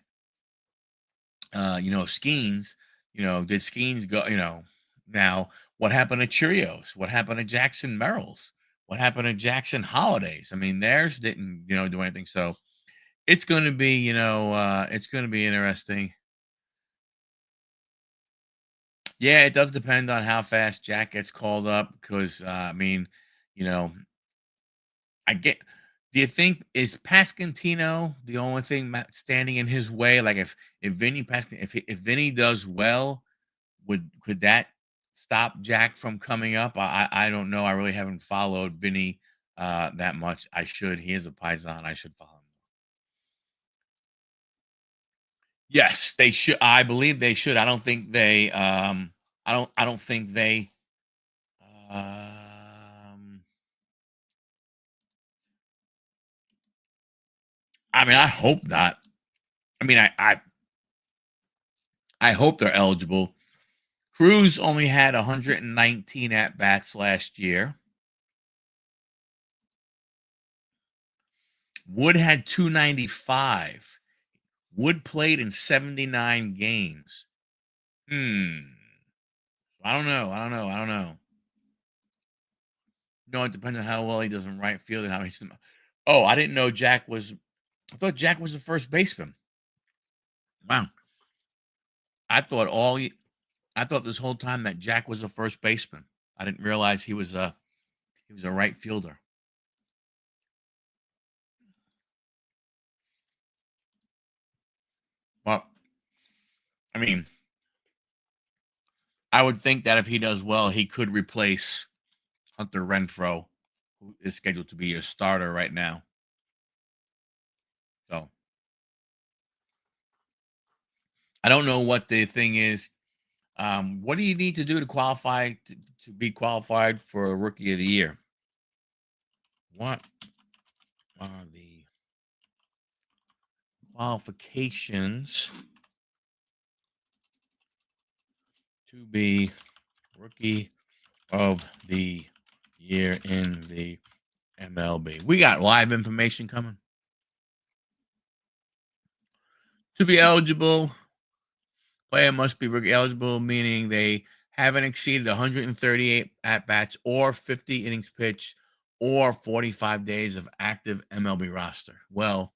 Skeens, did Skeens go, now what happened to Cheerios? What happened to Jackson Merrills? What happened to Jackson Holidays? I mean, theirs didn't, do anything. So it's going to be, it's going to be interesting. Yeah, it does depend on how fast Jack gets called up because, I mean, you know, I get. Do you think is Pascantino the only thing standing in his way? Like if Vinny if Vinny does well, could that stop Jack from coming up? I don't know. I really haven't followed Vinny that much. I should. He is a Paisan. I should follow him. Yes, they should. I believe they should. I don't think they. I don't think they. Um, I mean, I hope not. I mean, I hope they're eligible. Cruz only had 119 at bats last year. Wood had 295. Wood played in 79 games. I don't know. I don't know. I don't know. No, it depends on how well he does in right field and how he's. Oh, I didn't know Jack was. I thought Jack was the first baseman. Wow. I thought I thought this whole time that Jack was a first baseman. I didn't realize he was a right fielder. Well, I mean, I would think that if he does well, he could replace Hunter Renfroe, who is scheduled to be a starter right now. So I don't know what the thing is. What do you need to do to qualify to be qualified for a Rookie of the Year? What are the qualifications to be Rookie of the Year in the MLB? We got live information coming. To be eligible, player must be rookie eligible, meaning they haven't exceeded 138 at bats or 50 innings pitched or 45 days of active MLB roster. Well,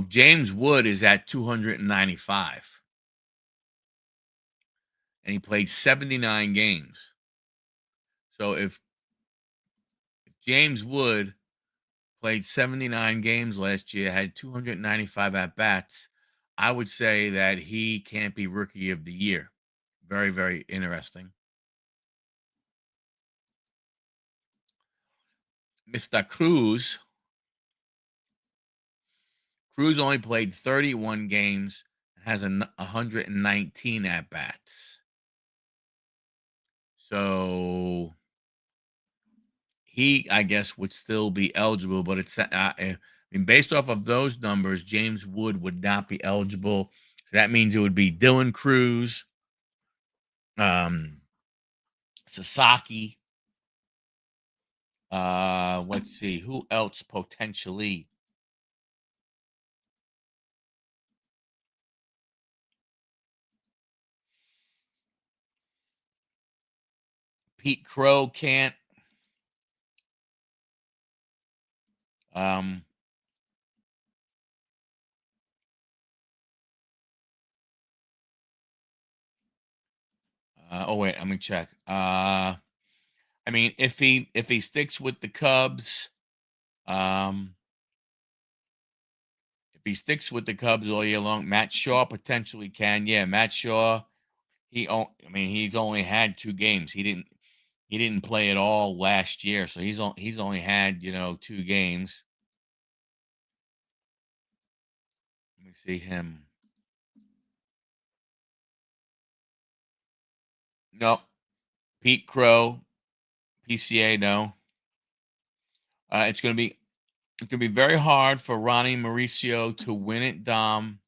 James Wood is at 295, and he played 79 games. So if James Wood played 79 games last year, had 295 at bats, I would say that he can't be Rookie of the Year. Very, very interesting. Mr. Cruz only played 31 games and has 119 at bats. So he, I guess, would still be eligible, but it's I mean, based off of those numbers, James Wood would not be eligible. So that means it would be Dylan Cruz, Sasaki. Let's see who else potentially. Pete Crow can't. Um, oh wait, let me check. I mean, if he sticks with the Cubs, um, if he sticks with the Cubs all year long, Matt Shaw potentially can. Yeah, Matt Shaw. I mean, he's only had 2 games. He didn't play at all last year, so he's only had 2 games. Let me see him. Nope. Pete Crow, PCA. No. It's gonna be very hard for Ronnie Mauricio to win it, Dom,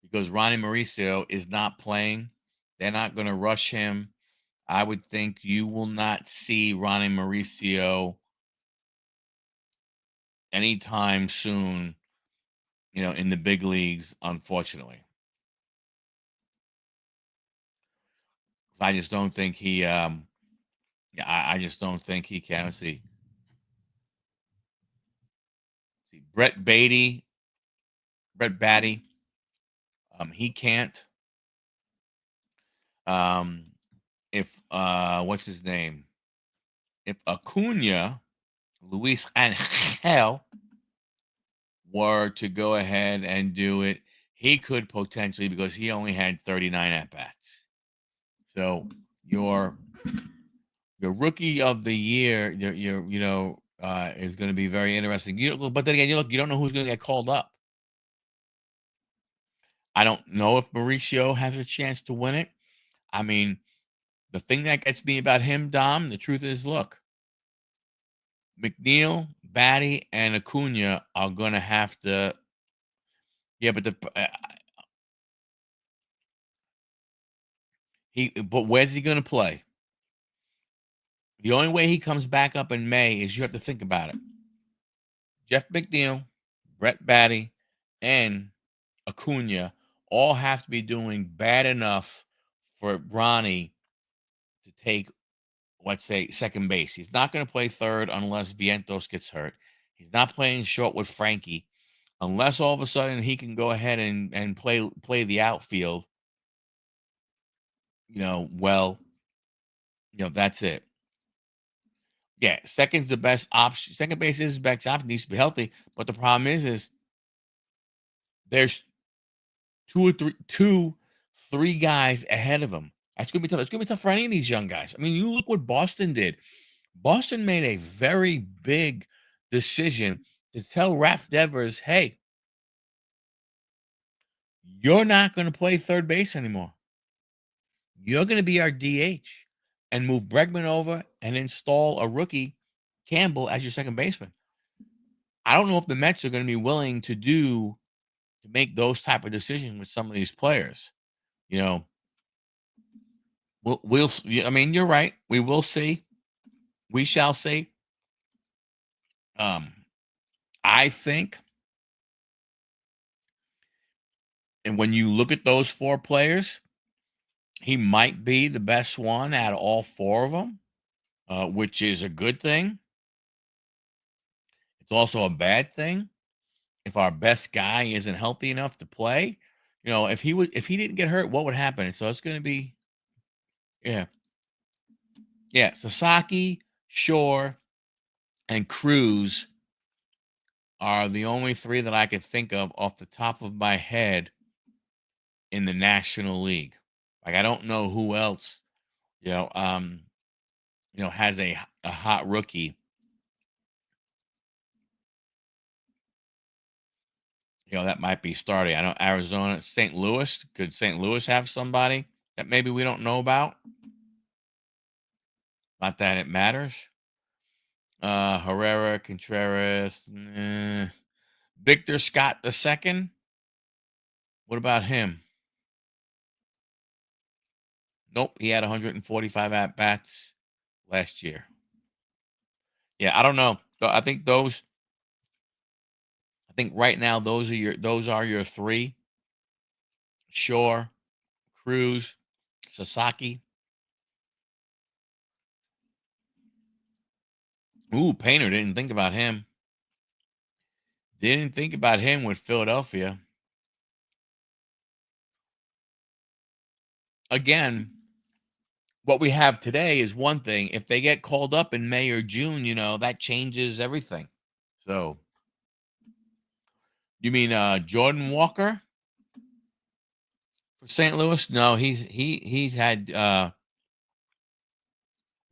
because Ronnie Mauricio is not playing. They're not going to rush him. I would think you will not see Ronnie Mauricio anytime soon, in the big leagues, unfortunately. I just don't think he yeah, I just don't think he can. Let's see. Brett Batty, he can't. Um if what's his name? If Luis Angel were to go ahead and do it, he could potentially, because he only had 39 at bats. So your Rookie of the Year, is going to be very interesting. But then again, you don't know who's going to get called up. I don't know if Mauricio has a chance to win it. I mean, the thing that gets me about him, Dom, the truth is, look, McNeil, Batty, and Acuna are going to have to. Yeah, but but where's he going to play? The only way he comes back up in May is you have to think about it. Jeff McNeil, Brett Batty, and Acuna all have to be doing bad enough for Ronnie to take, let's say, second base. He's not going to play third unless Vientos gets hurt. He's not playing short with Frankie unless all of a sudden he can go ahead and play the outfield. Well, that's it. Yeah, second's the best option. Second base is his best option. Needs to be healthy, but the problem is there's two, three guys ahead of him. That's gonna be tough. It's gonna be tough for any of these young guys. I mean, you look what Boston did. Boston made a very big decision to tell Raf Devers, "Hey, you're not going to play third base anymore. You're going to be our DH," and move Bregman over and install a rookie, Campbell, as your second baseman. I don't know if the Mets are going to be willing to make those type of decisions with some of these players. You know, I mean, you're right. We will see. We shall see. Um, I think, and when you look at those four players, he might be the best one out of all four of them, which is a good thing. It's also a bad thing if our best guy isn't healthy enough to play. If he didn't get hurt, what would happen? So it's going to be, yeah, yeah. Sasaki, Shore, and Cruz are the only three that I could think of off the top of my head in the National League. Like, I don't know who else, has a hot rookie. That might be starting. I know Arizona, St. Louis. Could St. Louis have somebody that maybe we don't know about? Not that it matters. Herrera, Contreras, Victor Scott II. What about him? Nope, he had 145 at bats last year. Yeah, I don't know. I think right now those are your three. Shore, Cruz, Sasaki. Ooh, Painter, didn't think about him. Didn't think about him with Philadelphia. Again, what we have today is one thing. If they get called up in May or June, that changes everything. So, you mean Jordan Walker for St. Louis? No, he's had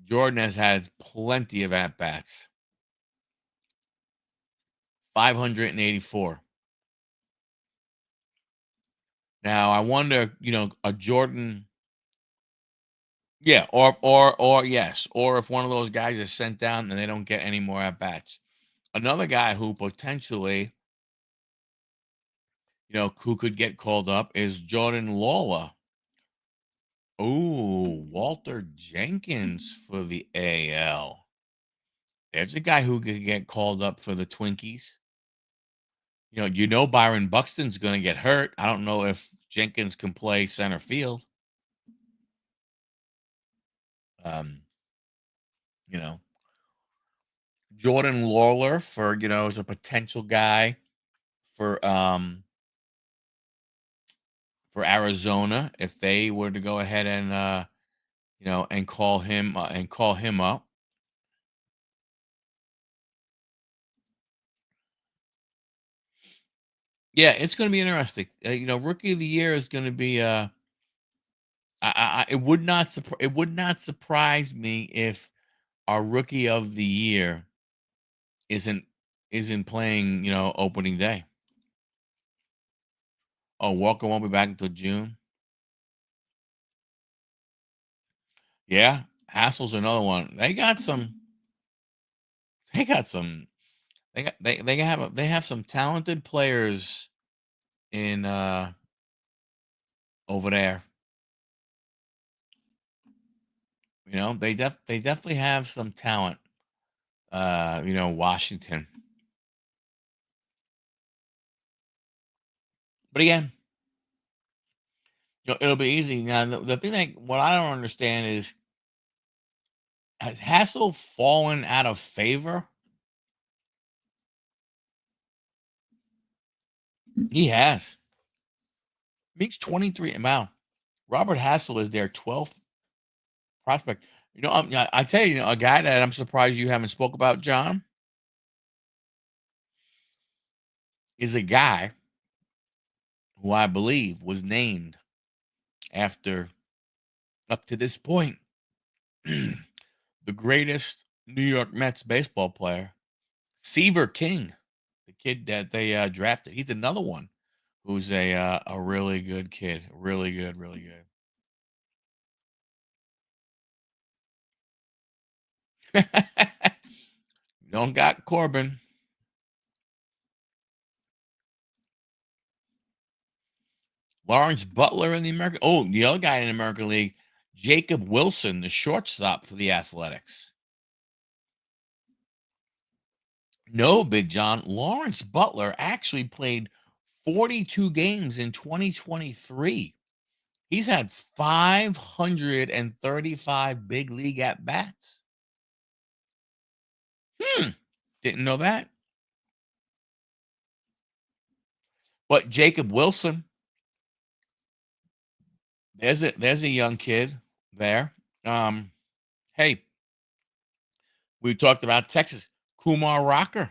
Jordan has had plenty of at bats. 584. Now I wonder, a Jordan, yeah, or yes, or if one of those guys is sent down and they don't get any more at bats. Another guy who potentially, who could get called up is Jordan Lawler. Oh, Walter Jenkins for the AL. There's a guy who could get called up for the Twinkies. Byron Buxton's going to get hurt. I don't know if Jenkins can play center field. Um, you know, Jordan Lawler is a potential guy for for Arizona if they were to go ahead and and call him up. Yeah, it's going to be interesting. Rookie of the year is going to be it would not surprise me if our rookie of the year isn't isn't playing, opening day. Oh, Walker won't be back until June. Yeah, Hassel's another one. They got some they have some talented players in over there. They definitely have some talent. Washington. But again, it'll be easy. Now the thing that what I don't understand is, has Hassel fallen out of favor? He has. Meek's 23. Wow. Robert Hassel is their 12th prospect. I tell you, a guy that I'm surprised you haven't spoke about, John, is a guy who I believe was named after, up to this point, the greatest New York Mets baseball player, Seaver King, the kid that they drafted. He's another one who's a really good kid, really good, really good. Don't got Corbin. Lawrence Butler in the American. Oh, the other guy in the American League, Jacob Wilson, the shortstop for the Athletics. No, Big John. Lawrence Butler actually played 42 games in 2023. He's had 535 big league at bats. Didn't know that. But Jacob Wilson, there's a young kid there. Um, hey, we talked about Texas. Kumar Rocker.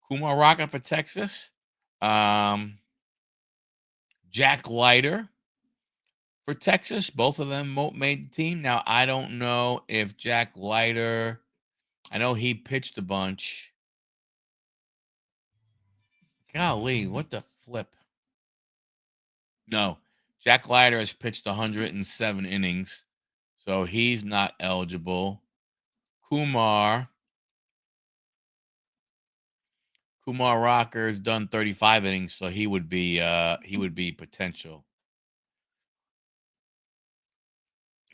Kumar Rocker for Texas. Um, Jack Leiter for Texas. Both of them made the team. Now, I don't know if Jack Leiter, I know he pitched a bunch. Golly, what the flip? No, Jack Leiter has pitched 107 innings, so he's not eligible. Kumar, Kumar Rocker has done 35 innings, so he would be potential.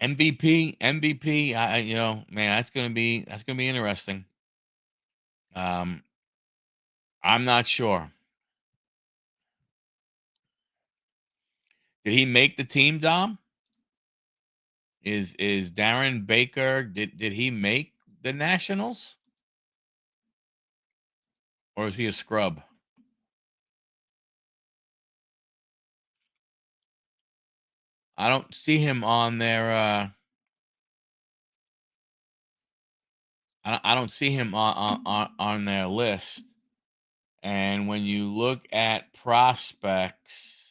MVP, man, that's gonna be interesting. Um, I'm not sure. Did he make the team, Dom? Is Darren Baker, did he make the Nationals? Or is he a scrub? I don't see him on their I don't see him on their list. And when you look at prospects,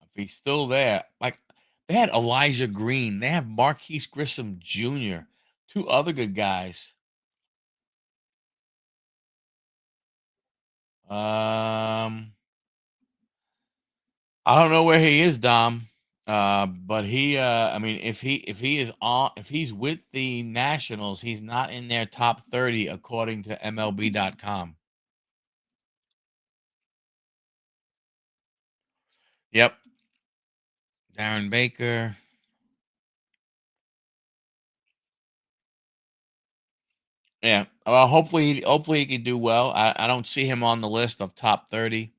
if he's still there, like they had Elijah Green, they have Marquise Grissom Jr., two other good guys. Um, I don't know where he is, Dom. But I mean, if he's with the Nationals, he's not in their top 30 according to MLB.com. Yep, Darren Baker. Yeah. Well, hopefully he can do well. I don't see him on the list of top 30.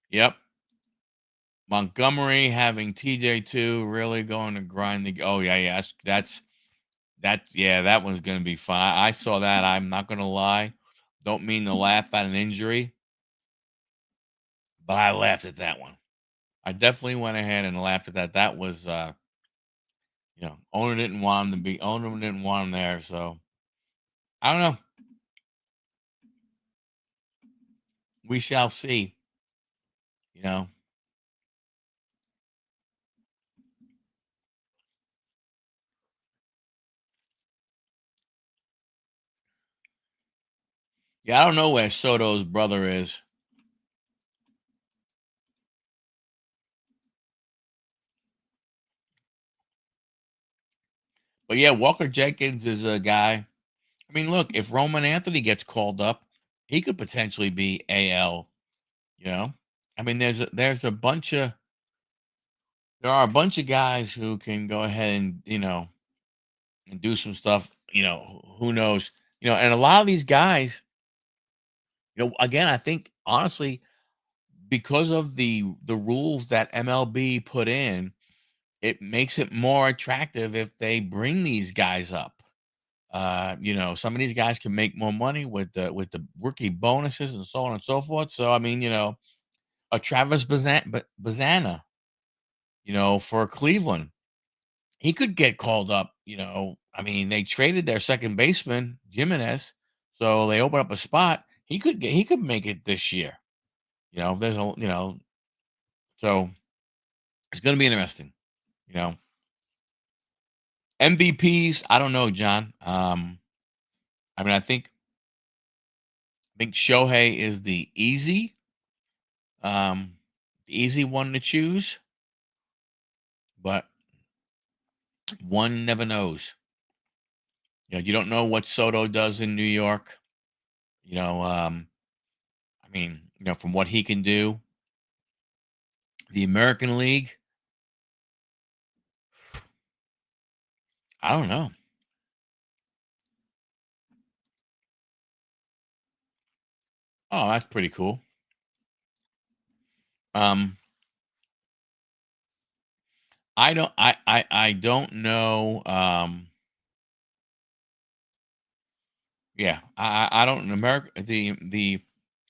Yep. Montgomery having TJ2 really going to grind the. Oh yeah, yeah. That one's gonna be fun. I saw that. I'm not gonna lie. Don't mean to laugh at an injury, but I laughed at that one. I definitely went ahead and laughed at that. That was owner didn't want him there, so I don't know. We shall see. You know. Yeah, I don't know where Soto's brother is. But yeah, Walker Jenkins is a guy. I mean, look, if Roman Anthony gets called up, he could potentially be AL, you know? I mean, there are a bunch of guys who can go ahead and, and do some stuff, who knows. And a lot of these guys, again, I think honestly, because of the rules that MLB put in, it makes it more attractive if they bring these guys up. Some of these guys can make more money with the rookie bonuses and so on and so forth. So I mean, a Travis Bazana, for Cleveland, he could get called up. I mean, they traded their second baseman Jimenez, so they open up a spot. He could make it this year. If there's a so it's going to be interesting. You know, MVPs. I don't know, John. I mean, I think Shohei is the easy one to choose, but one never knows. You don't know what Soto does in New York. You know, um, I mean, from what he can do, the American League. I don't know. Oh, that's pretty cool. Um, I don't know. Yeah, I don't America the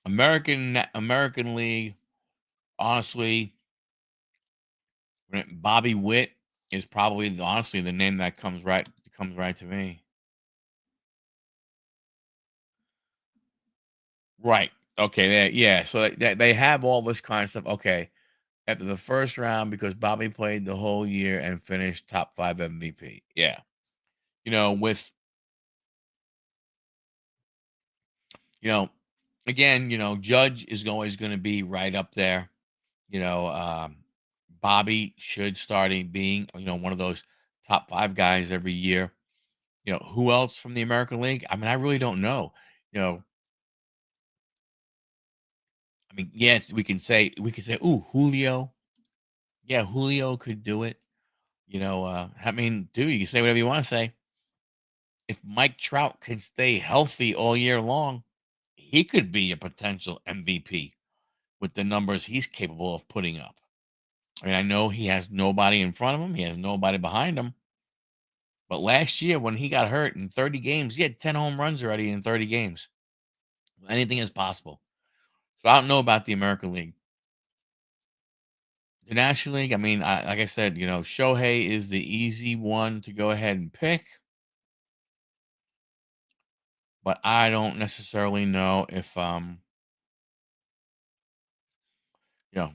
American League. Honestly, Bobby Witt is probably honestly the name that comes right to me. Right. Okay. Yeah. So they have all this kind of stuff. Okay. After the first round, because Bobby played the whole year and finished top five MVP. Yeah. With you know, again, Judge is always going to be right up there. You know, um, Bobby should starting being one of those top five guys every year. Who else from the American League? I mean, I really don't know. You know, I mean, yes, we can say, ooh, Julio. Yeah, Julio could do it. I mean, dude, you can say whatever you want to say. If Mike Trout can stay healthy all year long, he could be a potential MVP with the numbers he's capable of putting up. I mean, I know he has nobody in front of him, he has nobody behind him. But last year, when he got hurt in 30 games, he had 10 home runs already in 30 games. Anything is possible. So I don't know about the American League. The National League, I mean, like I said, Shohei is the easy one to go ahead and pick. But I don't necessarily know if you know,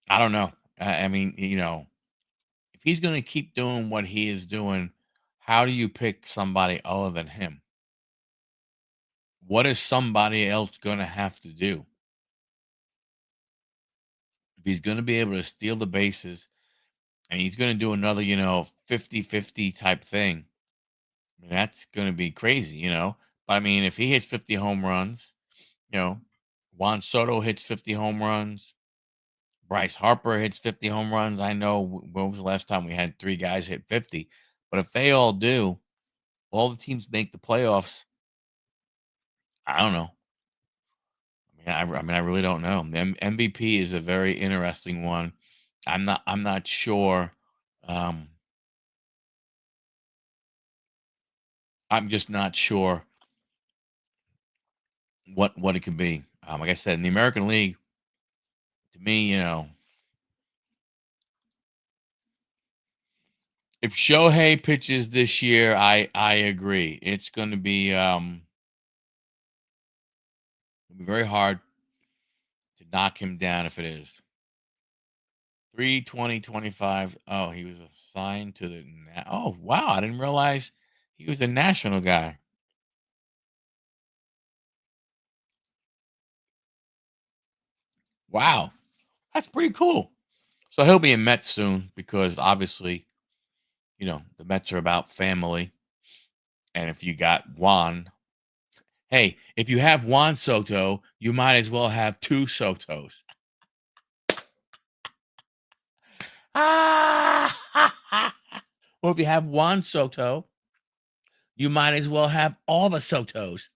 I don't know. I mean, if he's going to keep doing what he is doing, how do you pick somebody other than him? What is somebody else going to have to do? If he's going to be able to steal the bases and he's going to do another, 50-50 type thing, I mean, that's going to be crazy. But I mean, if he hits 50 home runs, you know, Juan Soto hits 50 home runs, Bryce Harper hits 50 home runs. I know when was the last time we had three guys hit 50? But if they all do, all the teams make the playoffs. I don't know. I mean, I really don't know. MVP is a very interesting one. I'm not sure. Um, I'm just not sure what it could be. Like I said, in the American League, to me, if Shohei pitches this year, I agree. It's going to be very hard to knock him down if it is. 3/20/25. Oh, he was assigned to the oh, wow, I didn't realize he was a national guy. Wow, that's pretty cool. So he'll be in Mets soon because obviously, the Mets are about family. And if you got Juan, hey, if you have Juan Soto, you might as well have two Sotos. Ah! Or if you have Juan Soto, you might as well have all the Sotos.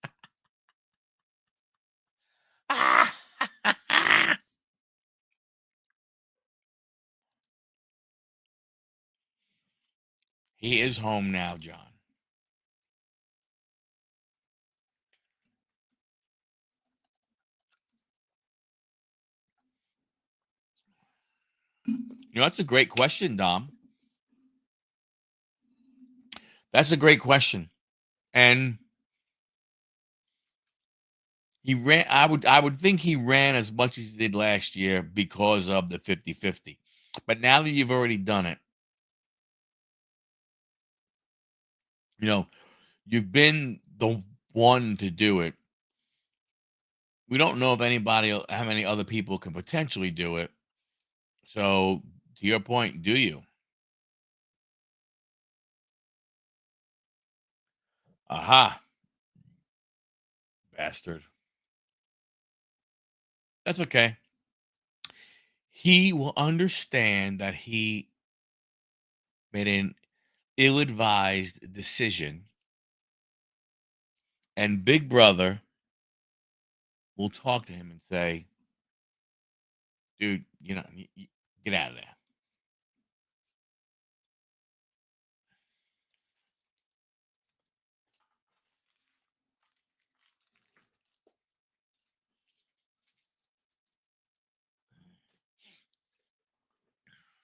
He is home now, John. That's a great question, Dom. That's a great question. And he ran I would think he ran as much as he did last year because of the 50-50. But now that you've already done it, you know, you've been the one to do it. We don't know if how many other people can potentially do it. So, to your point, do you? Aha, bastard. That's okay. He will understand that he made an ill-advised decision, and Big Brother will talk to him and say, "Dude, get out of there."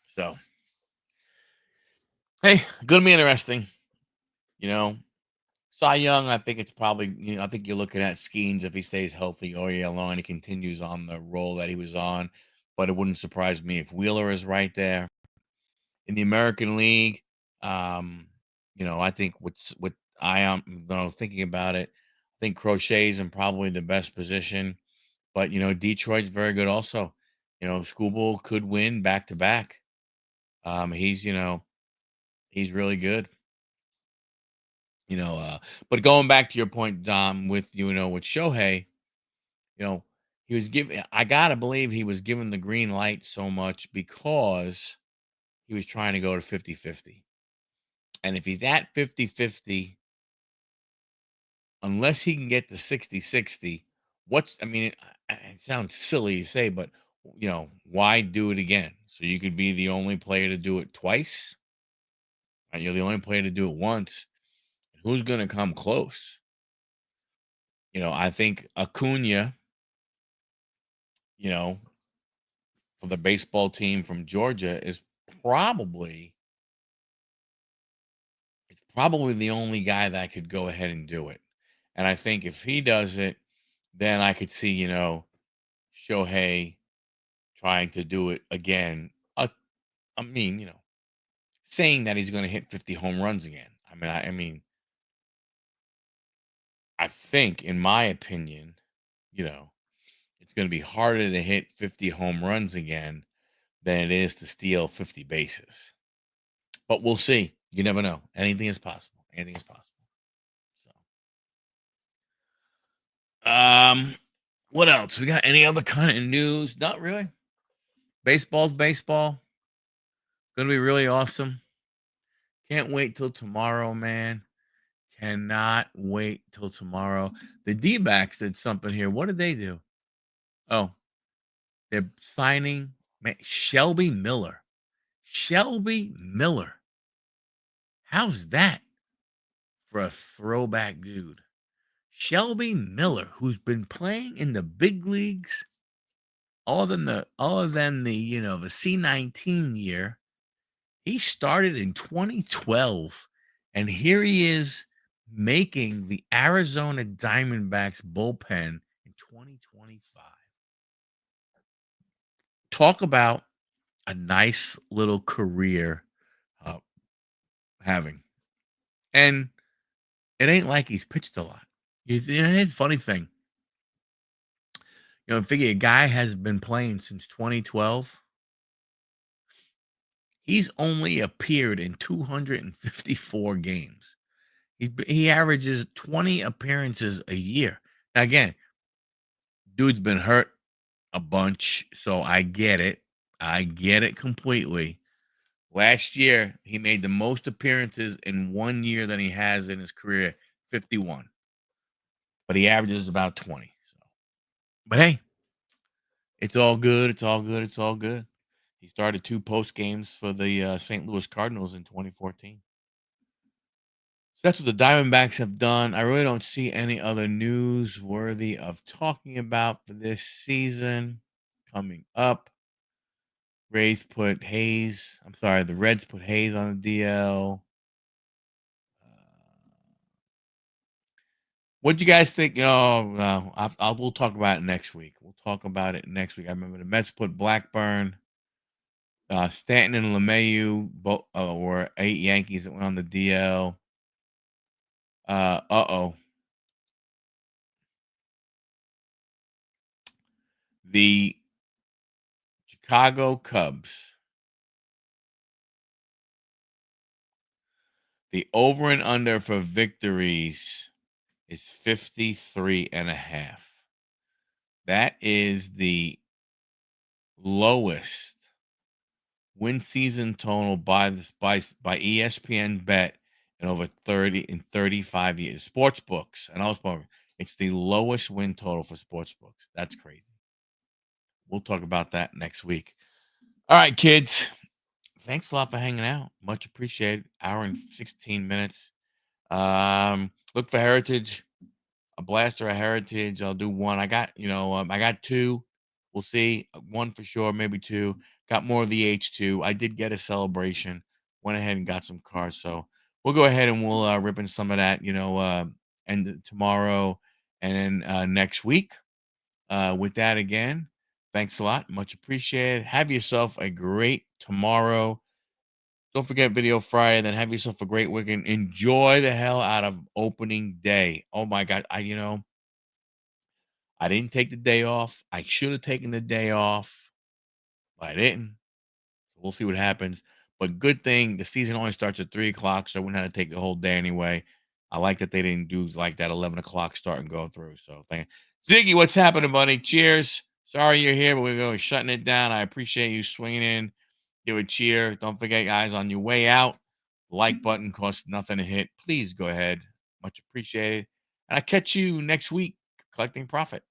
So, hey, gonna be interesting. You know, Cy Young, I think it's probably, I think you're looking at Skeens if he stays healthy all year long and he continues on the role that he was on. But it wouldn't surprise me if Wheeler is right there in the American League. Um, I think what I am, thinking about it. I think Crochet's in probably the best position, but Detroit's very good also. Schoolboy could win back to back. He's really good. But going back to your point, Dom, with Shohei, you know, he was given. I gotta believe he was given the green light so much because he was trying to go to 50-50. And if he's at 50-50, unless he can get to 60-60, I mean, it sounds silly to say, but why do it again? So you could be the only player to do it twice, and you're the only player to do it once. Who's going to come close? I think Acuna, you know, for the baseball team from Georgia is probably probably the only guy that could go ahead and do it. And I think if he does it, then I could see, Shohei trying to do it again. I mean, saying that he's going to hit 50 home runs again. I think, in my opinion, you know, it's going to be harder to hit 50 home runs again than it is to steal 50 bases. But we'll see. You never know. Anything is possible. Anything is possible. So, what else? We got any other kind of news? Not really. Baseball's baseball. Gonna be really awesome. Can't wait till tomorrow, man. Cannot wait till tomorrow. The D-backs did something here. What did they do? Oh, they're signing Shelby Miller. Shelby Miller. How's that for a throwback dude? Shelby Miller, who's been playing in the big leagues other than the C19 year. He started in 2012, and here he is making the Arizona Diamondbacks bullpen in 2025. Talk about a nice little career uh, having. And it ain't like he's pitched a lot. It's a funny thing. Figure a guy has been playing since 2012. He's only appeared in 254 games. He averages 20 appearances a year. Now, again, dude's been hurt a bunch, so I get it. I get it completely. Last year, he made the most appearances in 1 year than he has in his career, 51. But he averages about 20. So, but hey, it's all good. It's all good. It's all good. He started 2 post games for the St. Louis Cardinals in 2014. So that's what the Diamondbacks have done. I really don't see any other news worthy of talking about for this season coming up. Rays put Hayes. I'm sorry, the Reds put Hayes on the DL. What do you guys think? Oh, no, we'll talk about it next week. We'll talk about it next week. I remember the Mets put Blackburn, Stanton, and LeMahieu. Both were 8 Yankees that went on the DL. Uh-oh. The Chicago Cubs. The over and under for victories is 53.5. That is the lowest win season total by ESPN bet in over 35 years. Sports books, and I was talking, it's the lowest win total for sports books. That's crazy. We'll talk about that next week. All right, kids. Thanks a lot for hanging out. Much appreciated. Hour and 16 minutes. Look for Heritage. A blaster of Heritage. I'll do one. I got, I got two. We'll see. One for sure, maybe two. Got more of the H2. I did get a Celebration. Went ahead and got some cars. So we'll go ahead and we'll rip in some of that, and tomorrow and then next week. With that again, thanks a lot. Much appreciated. Have yourself a great tomorrow. Don't forget Video Friday. Then have yourself a great weekend. Enjoy the hell out of opening day. Oh my God. I didn't take the day off. I should have taken the day off, but I didn't. We'll see what happens. But good thing the season only starts at 3 o'clock, so I wouldn't have to take the whole day anyway. I like that they didn't do like that 11 o'clock start and go through. So thank Ziggy, what's happening, buddy? Cheers. Sorry you're here, but we're going shutting it down. I appreciate you swinging in. Give a cheer. Don't forget, guys, on your way out, the like button costs nothing to hit. Please go ahead. Much appreciated. And I'll catch you next week collecting profit.